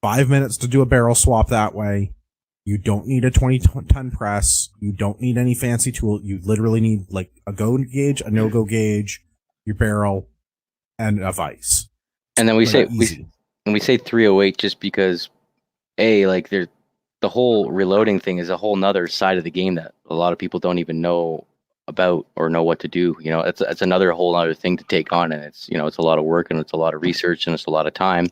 5 minutes to do a barrel swap that way. You don't need a 20-ton press. You don't need any fancy tool. You literally need like a go gauge, a no-go gauge, your barrel, and a vise. And then we say easy. we say 308 just because like the whole reloading thing is a whole nother side of the game that a lot of people don't even know about or know what to do. You know, it's another whole other thing to take on, and it's a lot of work and it's a lot of research and it's a lot of time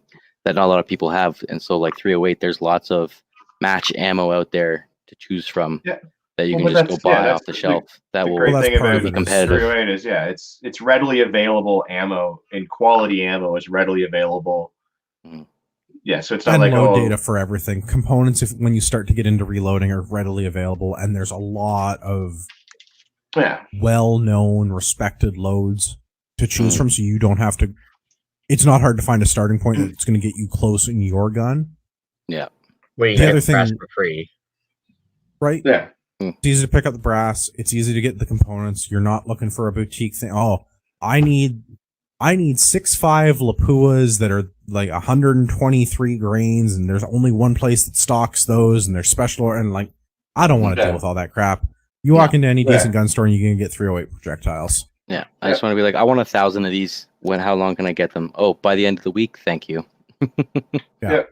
that not a lot of people have. And so like 308, there's lots of match ammo out there to choose from that you can just go buy off the shelf. That will be competitive. 308 is it's readily available ammo, and quality ammo is readily available. Yeah, so it's not like load data for everything. Components, when you start to get into reloading, are readily available, and there's a lot of well-known, respected loads to choose from, so you don't have to. It's not hard to find a starting point that's going to get you close in your gun. Yeah, well, you the get other thing brass for free, right? Yeah, it's easy to pick up the brass. It's easy to get the components. You're not looking for a boutique thing. Oh, I need 6.5 Lapuas that are like 123 grains, and there's only one place that stocks those, and they're special. And like, I don't want to deal with all that crap. You walk into any decent gun store, and you're gonna get 308 projectile. Yeah, I just want to be like, I want 1,000 of these. How long can I get them? Oh, by the end of the week, thank you. Yeah.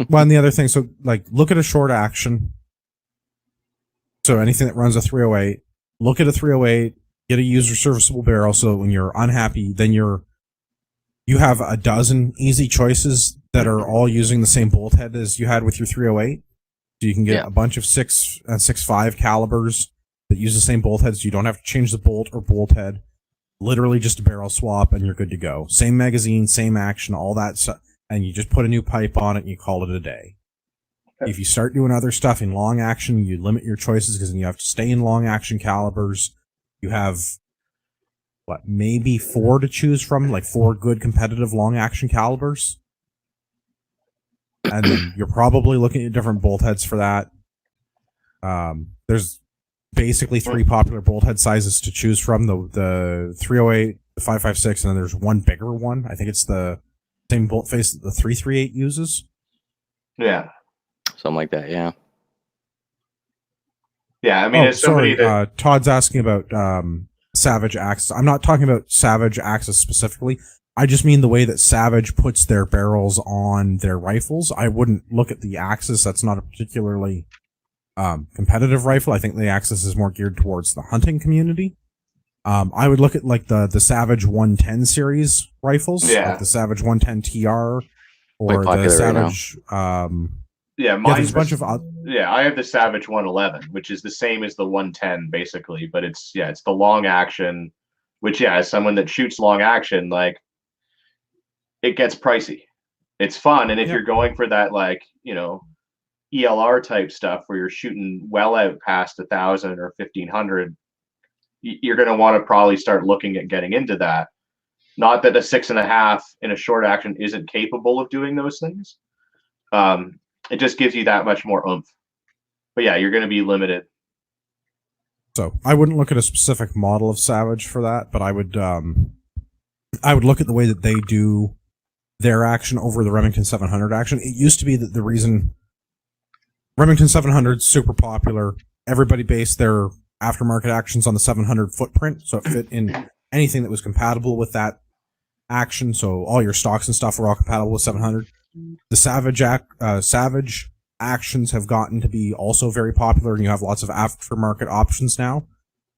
Well, and the other thing, so like, look at a short action. So anything that runs a 308, look at a 308. Get a user serviceable barrel, so when you're unhappy, then you have a dozen easy choices that are all using the same bolt head as you had with your 308. So you can get a bunch of 6 and 6.5 calibers that use the same bolt heads. You don't have to change the bolt or bolt head. Literally just a barrel swap, and you're good to go. Same magazine, same action, all that stuff, and you just put a new pipe on it and you call it a day. If you start doing other stuff in long action, you limit your choices because then you have to stay in long action calibers. You have, maybe 4 to choose from, like 4 good competitive long action calibers. And then you're probably looking at different bolt heads for that. There's basically 3 popular bolt head sizes to choose from, the 308, the 5.56, and then there's one bigger one. I think it's the same bolt face that the 338 uses. Yeah. Something like that, yeah. Yeah, I mean, as somebody that... Todd's asking about Savage Axis. I'm not talking about Savage Axis specifically. I just mean the way that Savage puts their barrels on their rifles. I wouldn't look at the Axis. That's not a particularly competitive rifle. I think the Axis is more geared towards the hunting community. I would look at like the Savage 110 series rifles, like the Savage 110 TR, or the Savage Yeah, Yeah, there's mine's a bunch of I have the Savage 111, which is the same as the 110 basically, but it's the long action, which as someone that shoots long action, like it gets pricey. It's fun, and if Yep. you're going for that, like, ELR type stuff where you're shooting well out past 1,000 or 1,500, you're going to want to probably start looking at getting into that. Not that a 6.5 in a short action isn't capable of doing those things. It just gives you that much more oomph. But yeah, you're going to be limited. So I wouldn't look at a specific model of Savage for that, but I would look at the way that they do their action over the Remington 700 action. It used to be that the reason Remington 700 is super popular, everybody based their aftermarket actions on the 700 footprint, so it fit in anything that was compatible with that action. So all your stocks and stuff were all compatible with 700. The Savage actions have gotten to be also very popular, and you have lots of aftermarket options now.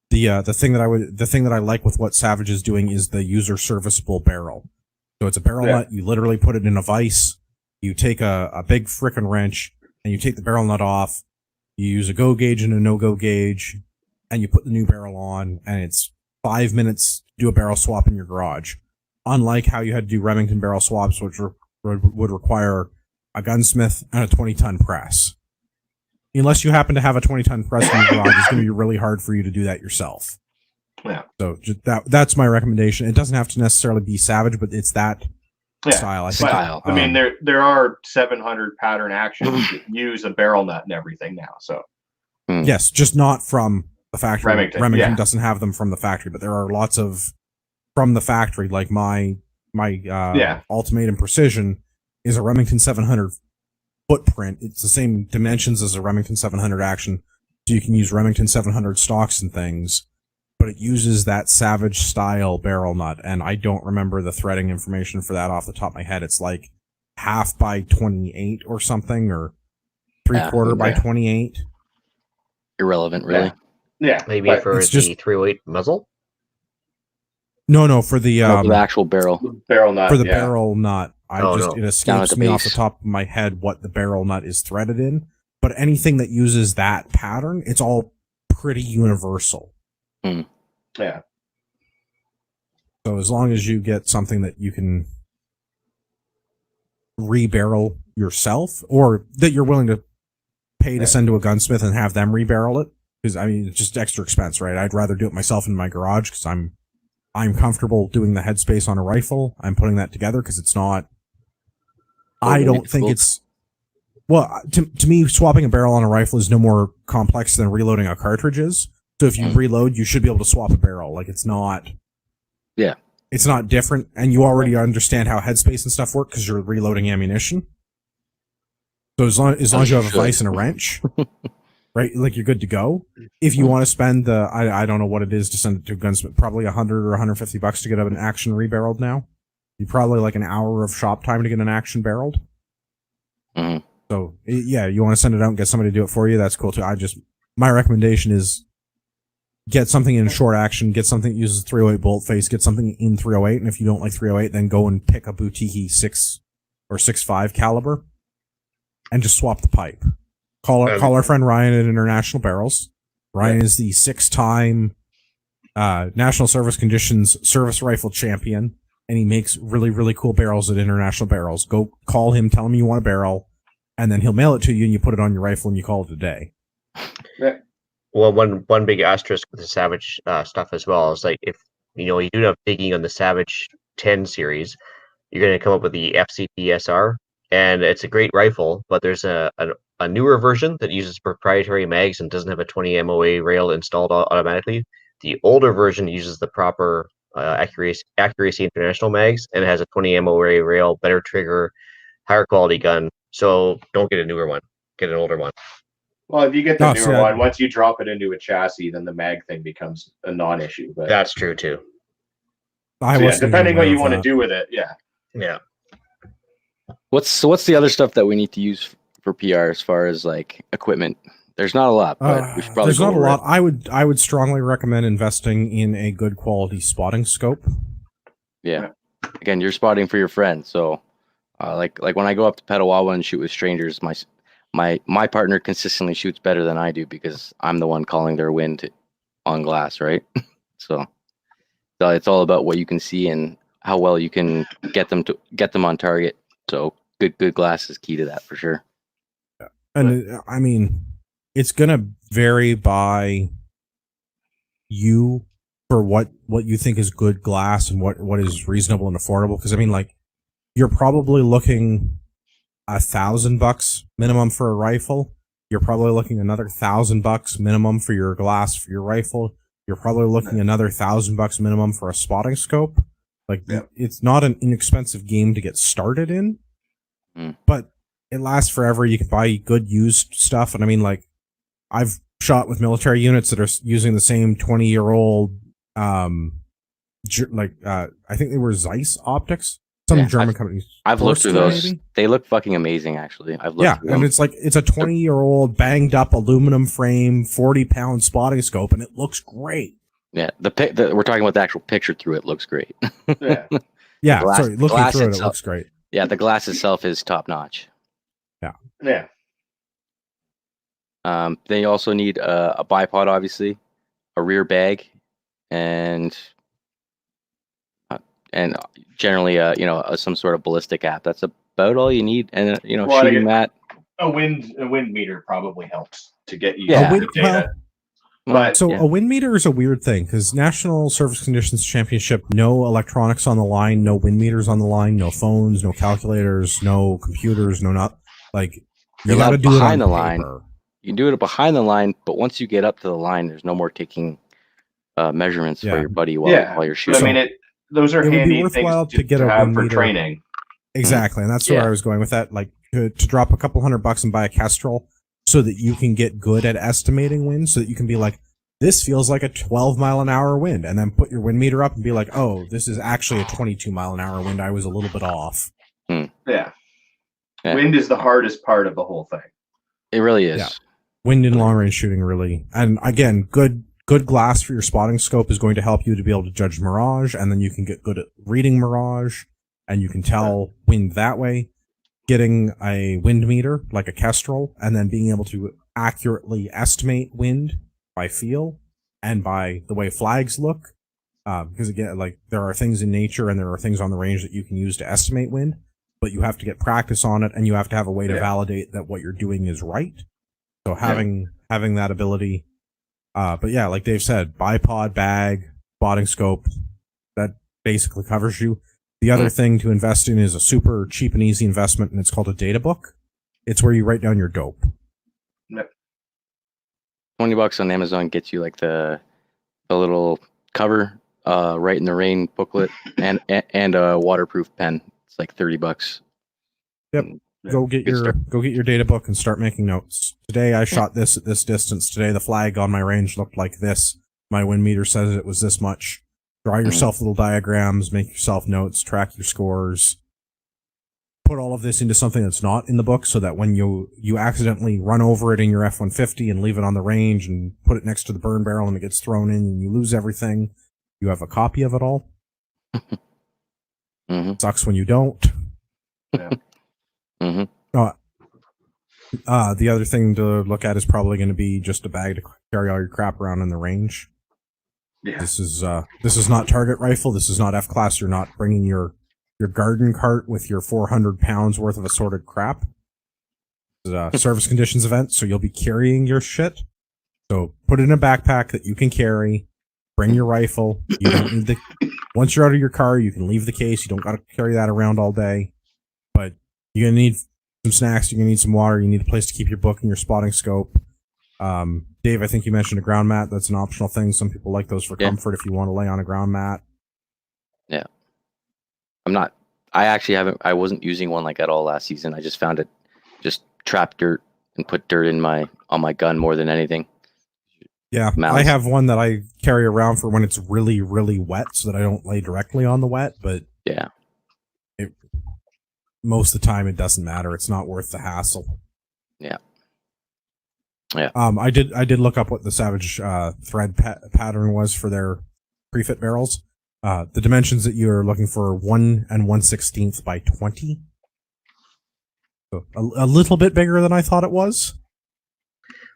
The thing that I like with what Savage is doing is the user serviceable barrel. So it's a barrel nut. You literally put it in a vise. You take a big frickin' wrench and you take the barrel nut off. You use a go gauge and a no go gauge, and you put the new barrel on, and it's 5 minutes to do a barrel swap in your garage. Unlike how you had to do Remington barrel swaps, which would require a gunsmith and a 20-ton press. Unless you happen to have a 20-ton press in your garage, it's going to be really hard for you to do that yourself. Yeah. So that's my recommendation. It doesn't have to necessarily be Savage, but it's that style. I think. I mean, there are 700 pattern actions that use a barrel nut and everything now. So yes, just not from the factory. Remington doesn't have them from the factory, but there are lots of from the factory. Like my Ultimatum Precision is a Remington 700 footprint. It's the same dimensions as a Remington 700 action, so you can use Remington 700 stocks and things, but it uses that Savage style barrel nut, and I don't remember the threading information for that off the top of my head. It's like 1/2 by 28 or something, or 3/4 by 28. Irrelevant, really. Yeah. Maybe for the 308 muzzle? No, for the actual barrel nut. For the barrel nut. It escapes me off the base. top of my head what the barrel nut is threaded in, but anything that uses that pattern, it's all pretty universal. Yeah. So as long as you get something that you can rebarrel yourself, or that you're willing to pay to send to a gunsmith and have them rebarrel it, because I mean it's just extra expense, right? I'd rather do it myself in my garage because I'm comfortable doing the headspace on a rifle. I'm putting that together because it's not. I don't think it's. Well, to me, swapping a barrel on a rifle is no more complex than reloading a cartridge is. So if you reload, you should be able to swap a barrel. Like it's not. Yeah. It's not different, and you already understand how headspace and stuff work because you're reloading ammunition. So as long as you have a vise and a wrench, right, like you're good to go. If you want to spend the, I don't know what it is to send it to a gunsmith, probably $100 or $150 to get an action rebarreled now. You probably like an hour of shop time to get an action barreled. Mm-hmm. So yeah, you want to send it out and get somebody to do it for you. That's cool too. My recommendation is get something in short action, get something that uses 308 bolt face, get something in 308, and if you don't like 308, then go and pick a boutique 6 or 6.5 caliber and just swap the pipe. Call our friend Ryan at International Barrels. Ryan is the 6-time National Service Conditions service rifle champion, and he makes really, really cool barrels at International Barrels. Go call him, tell him you want a barrel, and then he'll mail it to you, and you put it on your rifle, and you call it a day. Yeah. Well, one big asterisk with the Savage stuff as well is like if you do enough digging on the Savage 10 series, you're going to come up with the FCP SR, and it's a great rifle, but there's a newer version that uses proprietary mags and doesn't have a 20 MOA rail installed automatically. The older version uses the proper accuracy international mags, and it has a 20 MOA rail, better trigger, higher quality gun. So don't get a newer one, get an older one. Well, if you get the newer one, once you drop it into a chassis, then the mag thing becomes a non-issue. But that's true too. Depending what you want to do with it, yeah. What's the other stuff that we need to use for PR as far as like equipment? There's not a lot, but we should probably. There's not a lot. I would strongly recommend investing in a good quality spotting scope. Yeah. Again, you're spotting for your friend, so like when I go up to Petawawa and shoot with strangers, my partner consistently shoots better than I do because I'm the one calling their wind on glass, right? So it's all about what you can see and how well you can get them on target. So good glass is key to that for sure. And I mean, it's gonna vary by you for what you think is good glass and what is reasonable and affordable. Because I mean, like, you're probably looking $1,000 minimum for a rifle. You're probably looking another $1,000 minimum for your glass for your rifle. You're probably looking another $1,000 minimum for a spotting scope. Like, it's not an inexpensive game to get started in, but it lasts forever. You can buy good used stuff. And I mean, like, I've shot with military units that are using the same 20-year-old, I think they were Zeiss optics. Some German companies. I've looked through those. Maybe? They look fucking amazing, actually. I've looked through them. And it's like, it's a 20-year-old banged up aluminum frame, 40-pound spotting scope, and it looks great. Yeah, we're talking about the actual picture through it looks great. Yeah, sorry, looking through it looks great. Yeah, the glass itself is top notch. Yeah. Then you also need a bipod, obviously, a rear bag, and generally, some sort of ballistic app. That's about all you need. And shooting mat. A wind meter probably helps to get you the data. A wind meter is a weird thing because National Surface Conditions Championship, no electronics on the line, no wind meters on the line, no phones, no calculators, no computers, no not like you got to do it behind the line. You can do it behind the line, but once you get up to the line, there's no more taking measurements for your buddy while you're shooting. I mean, those are handy things to get have for training. Exactly, and that's where I was going with that. Like to drop a couple $100 and buy a Kestrel, so that you can get good at estimating wind, so that you can be like, this feels like a 12-mile-an-hour wind, and then put your wind meter up and be like, oh, this is actually a 22-mile-an-hour wind. I was a little bit off. Yeah. Wind is the hardest part of the whole thing. It really is. Yeah. Wind and long-range shooting really, and again, good glass for your spotting scope is going to help you to be able to judge mirage, and then you can get good at reading mirage, and you can tell wind that way. Getting a wind meter like a Kestrel, and then being able to accurately estimate wind by feel and by the way flags look, because again, like, there are things in nature and there are things on the range that you can use to estimate wind, but you have to get practice on it, and you have to have a way to validate that what you're doing is right. So having that ability, but yeah, like Dave said, bipod, bag, spotting scope, that basically covers you. The other thing to invest in is a super cheap and easy investment, and it's called a data book. It's where you write down your dope. $20 on Amazon gets you like the little cover, Write in the Rain booklet, and a waterproof pen. It's like $30. Yep. Go get your data book and start making notes. Today I shot this at this distance. Today the flag on my range looked like this. My wind meter says it was this much. Draw yourself little diagrams, make yourself notes, track your scores. Put all of this into something that's not in the book, so that when you accidentally run over it in your F-150 and leave it on the range and put it next to the burn barrel and it gets thrown in and you lose everything, you have a copy of it all. Sucks when you don't. The other thing to look at is probably going to be just a bag to carry all your crap around in the range. Yeah. This is not target rifle. This is not F-class. You're not bringing your garden cart with your 400 pounds worth of assorted crap. This is a service conditions event, so you'll be carrying your shit. So put it in a backpack that you can carry. Bring your rifle. You don't need once you're out of your car, you can leave the case. You don't got to carry that around all day. But you're gonna need some snacks. You're gonna need some water. You need a place to keep your book and your spotting scope. Dave, I think you mentioned a ground mat. That's an optional thing. Some people like those for comfort if you want to lay on a ground mat. Yeah. I wasn't using one like that all last season. I just found it, just trapped dirt and put dirt on my gun more than anything. Yeah. I have one that I carry around for when it's really, really wet so that I don't lay directly on the wet, but yeah, most of the time it doesn't matter. It's not worth the hassle. Yeah. I did look up what the Savage thread pattern was for their prefit barrels. The dimensions that you're looking for 1 1/16 by 20. So a little bit bigger than I thought it was.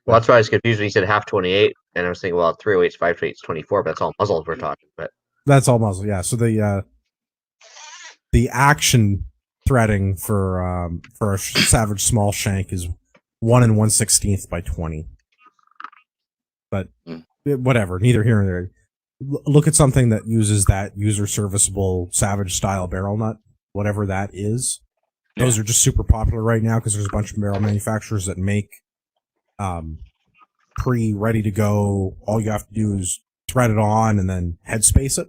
Well, that's why I was confused when he said half 28, and I was thinking, well, 308 is 528 is 24, but that's all muzzles we're talking. But That's all muzzle, yeah. So the action threading for a Savage small shank is 1 1/16 by 20. But whatever, neither here nor there. Look at something that uses that user serviceable Savage style barrel nut, whatever that is. Yeah. Those are just super popular right now because there's a bunch of barrel manufacturers that make ready to go. All you have to do is thread it on and then headspace it.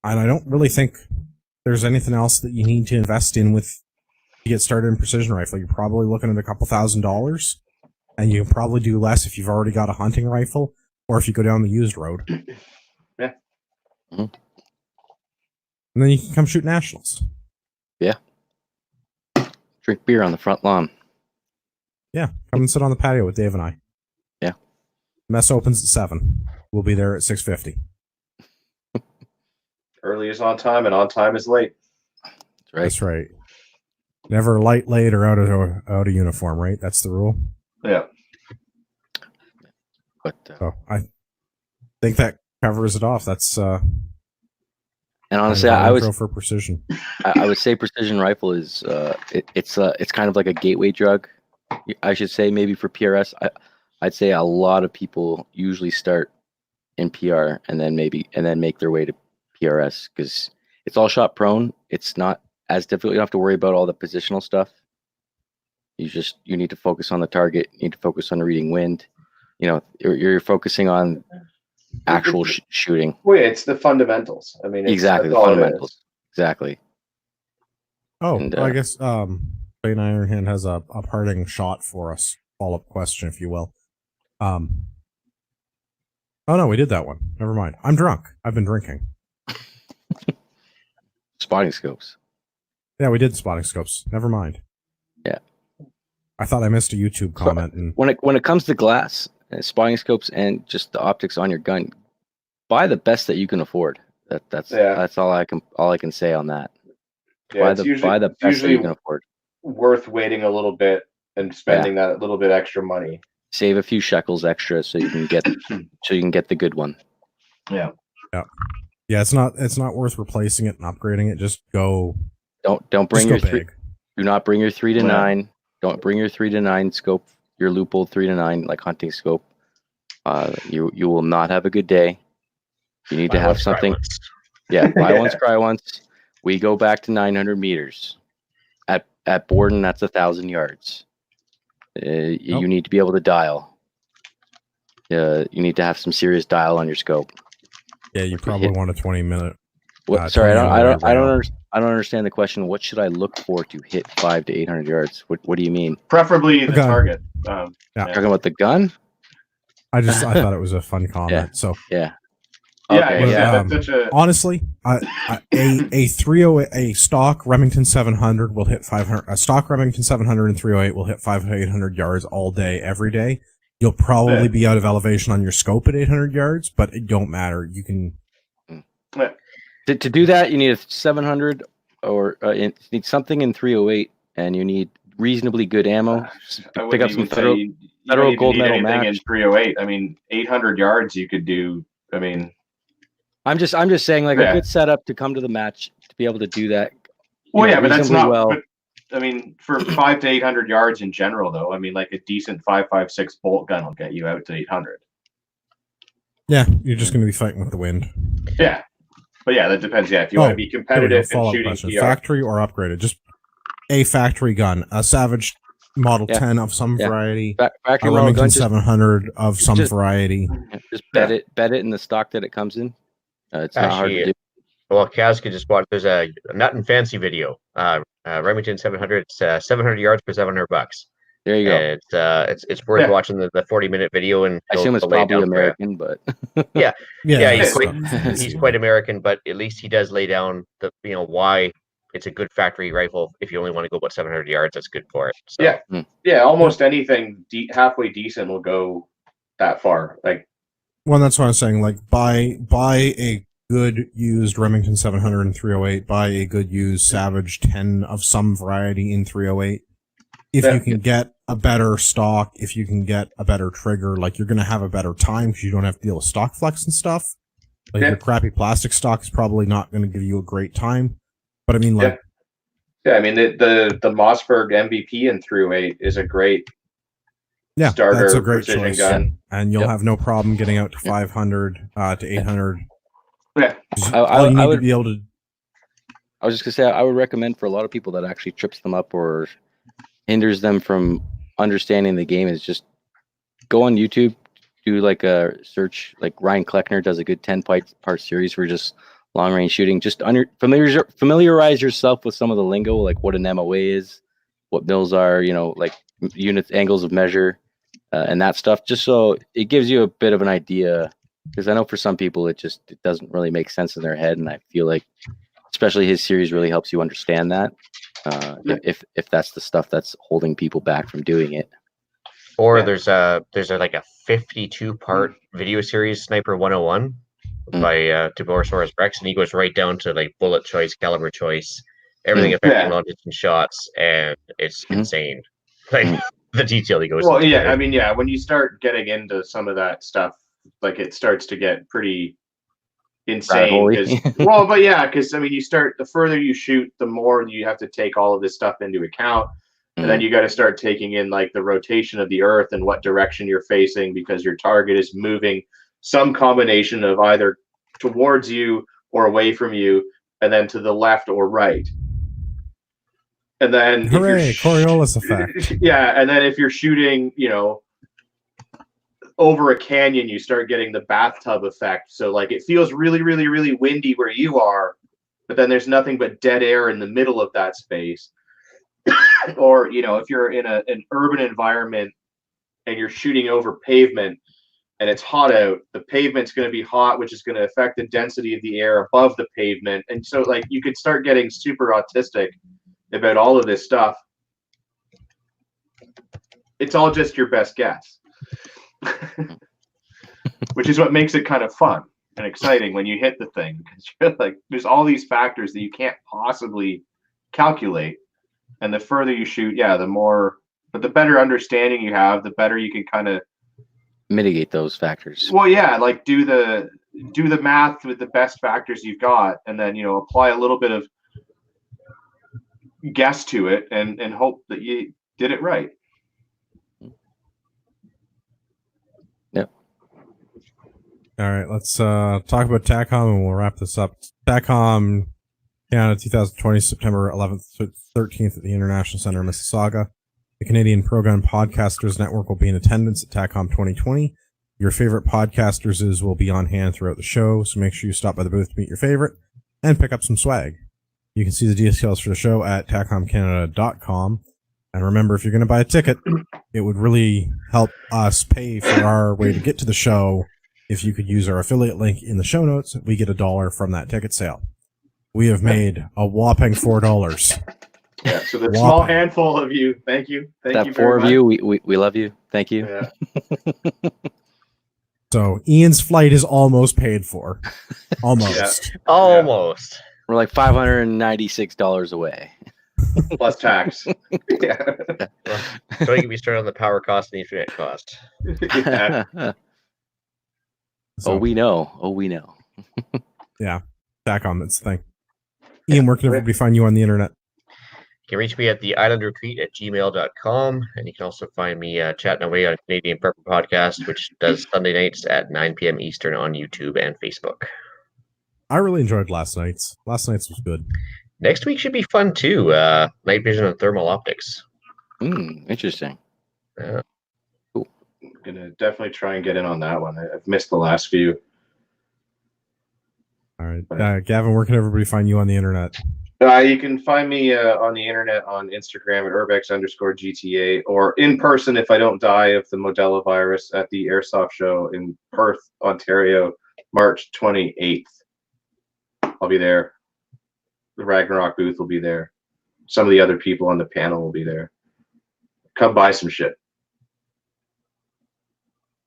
And I don't really think there's anything else that you need to invest in to get started in precision rifle. You're probably looking at a couple $1,000s, and you can probably do less if you've already got a hunting rifle or if you go down the used road. Yeah. Mm-hmm. And then you can come shoot nationals. Yeah. Drink beer on the front lawn. Yeah, come and sit on the patio with Dave and I. Yeah. Mess opens at 7. We'll be there at 6:50. Early is on time, and on time is late. That's right. That's right. Never late or out of uniform, right? That's the rule. Yeah. But so I think that covers it off. That's and honestly, I would go for precision. I would say precision rifle is it's kind of like a gateway drug. I should say maybe for PRS. I'd say a lot of people usually start in PR and then make their way to PRS because it's all shot prone. It's not as difficult. You don't have to worry about all the positional stuff. You need to focus on the target. You need to focus on reading wind. You're focusing on actual shooting. Well, yeah, it's the fundamentals. I mean, exactly the fundamentals. Exactly. Oh, and, I guess Bane Ironhand has a parting shot for us. Follow-up question, if you will. Oh no, we did that one. Never mind. I'm drunk. I've been drinking. Spotting scopes. Yeah, we did spotting scopes. Never mind. Yeah. I thought I missed a YouTube comment. And when it comes to glass, spotting scopes, and just the optics on your gun, buy the best that you can afford. That's all I can say on that. Yeah, buy the best that you can afford. Worth waiting a little bit and spending that little bit extra money. Save a few shekels extra so you can get the good one. Yeah. Yeah. Yeah, it's not worth replacing it and upgrading it. Just go. Don't bring your big. Do not bring your 3 to 9. Don't bring your 3 to 9 scope. Your Loophole 3 to 9 like hunting scope. You will not have a good day. You need to have something. Yeah, buy once, cry once. We go back to 900 meters. At Borden, that's 1,000 yards. You need to be able to dial. You need to have some serious dial on your scope. Yeah, you probably want a 20-minute. Sorry, I don't understand the question. What should I look for to hit 500 to 800 yards? What do you mean? Preferably the target. Talking about the gun. I thought it was a fun comment. Yeah. So yeah. Okay, honestly, a stock Remington 700 will hit 500. A stock Remington 700 and 308 will hit 500 to 800 yards all day, every day. You'll probably be out of elevation on your scope at 800 yards, but it don't matter. You can. To do that, you need a 700 or you need something in 308, and you need reasonably good ammo. Pick up some federal gold medal match in 308. I mean, 800 yards you could do. I mean. I'm just saying, like a good setup to come to the match to be able to do that. Well, yeah, but that's not. Well. But, I mean, for 500 to 800 yards in general, though, I mean, like a decent 5.56 bolt gun will get you out to 800. Yeah, you're just going to be fighting with the wind. Yeah, but yeah, that depends. Yeah, if you want to be competitive and shooting PR. Factory or upgraded, just a factory gun, a Savage Model 10 of some variety, factory a Remington 700 of some variety. Just bet it in the stock that it comes in. It's not hard to do. Well, Kaz could just watch. There's a not in fancy video. Remington 700. It's 700 yards for $700. There you go. It's worth watching the 40-minute video. And I assume it's probably American, but yeah, he's quite American, but at least he does lay down the why it's a good factory rifle. If you only want to go about 700 yards, that's good for it. So. Yeah, almost anything halfway decent will go that far. Like. Well, that's what I'm saying. Like, buy good used Remington 700 in 308, buy a good used Savage 10 of some variety in 308. If you can get a better stock, if you can get a better trigger, like, you're going to have a better time because you don't have to deal with stock flex and stuff. Like, your crappy plastic stock is probably not going to give you a great time. But I mean, like, I mean, the Mossberg MVP in 308 is a great starter that's a great precision choice. gun. And you'll have no problem getting out to 500 to 800. Yeah. All you need to be able to. I was just going to say, I would recommend for a lot of people that actually trips them up or hinders them from understanding the game is just go on YouTube, do like a search, like Ryan Kleckner does a good 10-part series for just long range shooting. Just familiarize yourself with some of the lingo, like what an MOA is, what mills are, like units, angles of measure, and that stuff, just so it gives you a bit of an idea. Because I know for some people it doesn't really make sense in their head, and I feel like especially his series really helps you understand that. If that's the stuff that's holding people back from doing it. Or there's like a 52-part video series, Sniper 101, by Tiborosaurus Rex, and he goes right down to like bullet choice, caliber choice, everything affecting long distance shots, and it's insane. Like the detail he goes into. Well, I mean, when you start getting into some of that stuff, like, it starts to get pretty insane. Because I mean, the further you shoot, the more you have to take all of this stuff into account. And then you got to start taking in like the rotation of the earth and what direction you're facing, because your target is moving some combination of either towards you or away from you, and then to the left or right. And then hooray, Coriolis effect. And then if you're shooting, over a canyon, you start getting the bathtub effect. So like, it feels really, really, really windy where you are, but then there's nothing but dead air in the middle of that space. Or, if you're in an urban environment and you're shooting over pavement and it's hot out, the pavement's going to be hot, which is going to affect the density of the air above the pavement. And so like, you could start getting super autistic about all of this stuff. It's all just your best guess. Which is what makes it kind of fun and exciting when you hit the thing, because you're like, there's all these factors that you can't possibly calculate, and the further you shoot, the more, but the better understanding you have, the better you can kind of mitigate those factors. Well, like do the math with the best factors you've got, and then apply a little bit of guess to it, and hope that you did it right. All right, let's talk about TACOM and we'll wrap this up. TACOM Canada 2020, September 11th to 13th at the International Center in Mississauga. The Canadian Pro Gun Podcasters Network will be in attendance at TACOM 2020. Your favorite podcasters will be on hand throughout the show, so make sure you stop by the booth to meet your favorite and pick up some swag. You can see the details for the show at tacomcanada.com. And remember, if you're going to buy a ticket, it would really help us pay for our way to get to the show. If you could use our affiliate link in the show notes, we get $1 from that ticket sale. We have made a whopping $4. Yeah, so the small handful of you, thank you. Thank you very much. 4 of you, we love you. Thank you. Yeah. So Ian's flight is almost paid for. Almost. Almost. We're like $596 away. Plus tax. Well, don't get me started on the power cost and the internet cost. So, we know. Yeah. TACOM, that's the thing. Ian, where can everybody find you on the internet? You can reach me at theislandretreat@gmail.com, and you can also find me chatting away on Canadian Prepper Podcast, which does Sunday nights at 9 p.m. Eastern on YouTube and Facebook. I really enjoyed last night's. Last night's was good. Next week should be fun too. Night vision and thermal optics. Interesting. Yeah. Cool. I'm gonna definitely try and get in on that one. I've missed the last few. All right, Gavin, where can everybody find you on the internet? You can find me on the internet on Instagram at urbex_GTA, or in person if I don't die of the Modelo virus at the Airsoft Show in Perth, Ontario, March 28th. I'll be there. The Ragnarok booth will be there. Some of the other people on the panel will be there. Come buy some shit.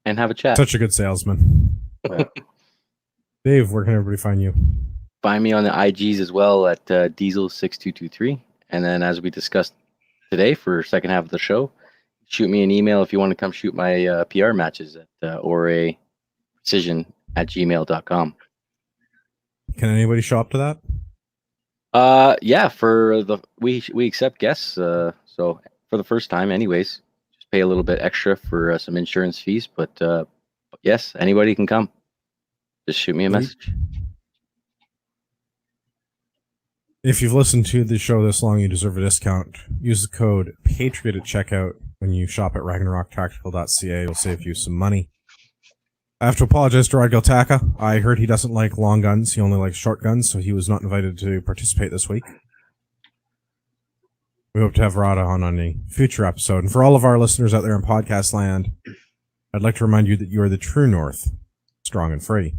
And have a chat. Such a good salesman. Yeah. Dave, where can everybody find you? Find me on the IGs as well at Diesel6223. And then, as we discussed today for second half of the show, shoot me an email if you want to come shoot my PR matches at oraprecision@gmail.com. Can anybody show up to that? Yeah, for we accept guests. So for the first time, anyways, just pay a little bit extra for some insurance fees. But yes, anybody can come. Just shoot me a message. If you've listened to the show this long, you deserve a discount. Use the code Patriot at checkout when you shop at RagnarokTactical.ca. It'll save you some money. I have to apologize to Rod Galtaka. I heard he doesn't like long guns. He only likes short guns, so he was not invited to participate this week. We hope to have Rod on a future episode. And for all of our listeners out there in podcast land, I'd like to remind you that you are the true North, strong and free.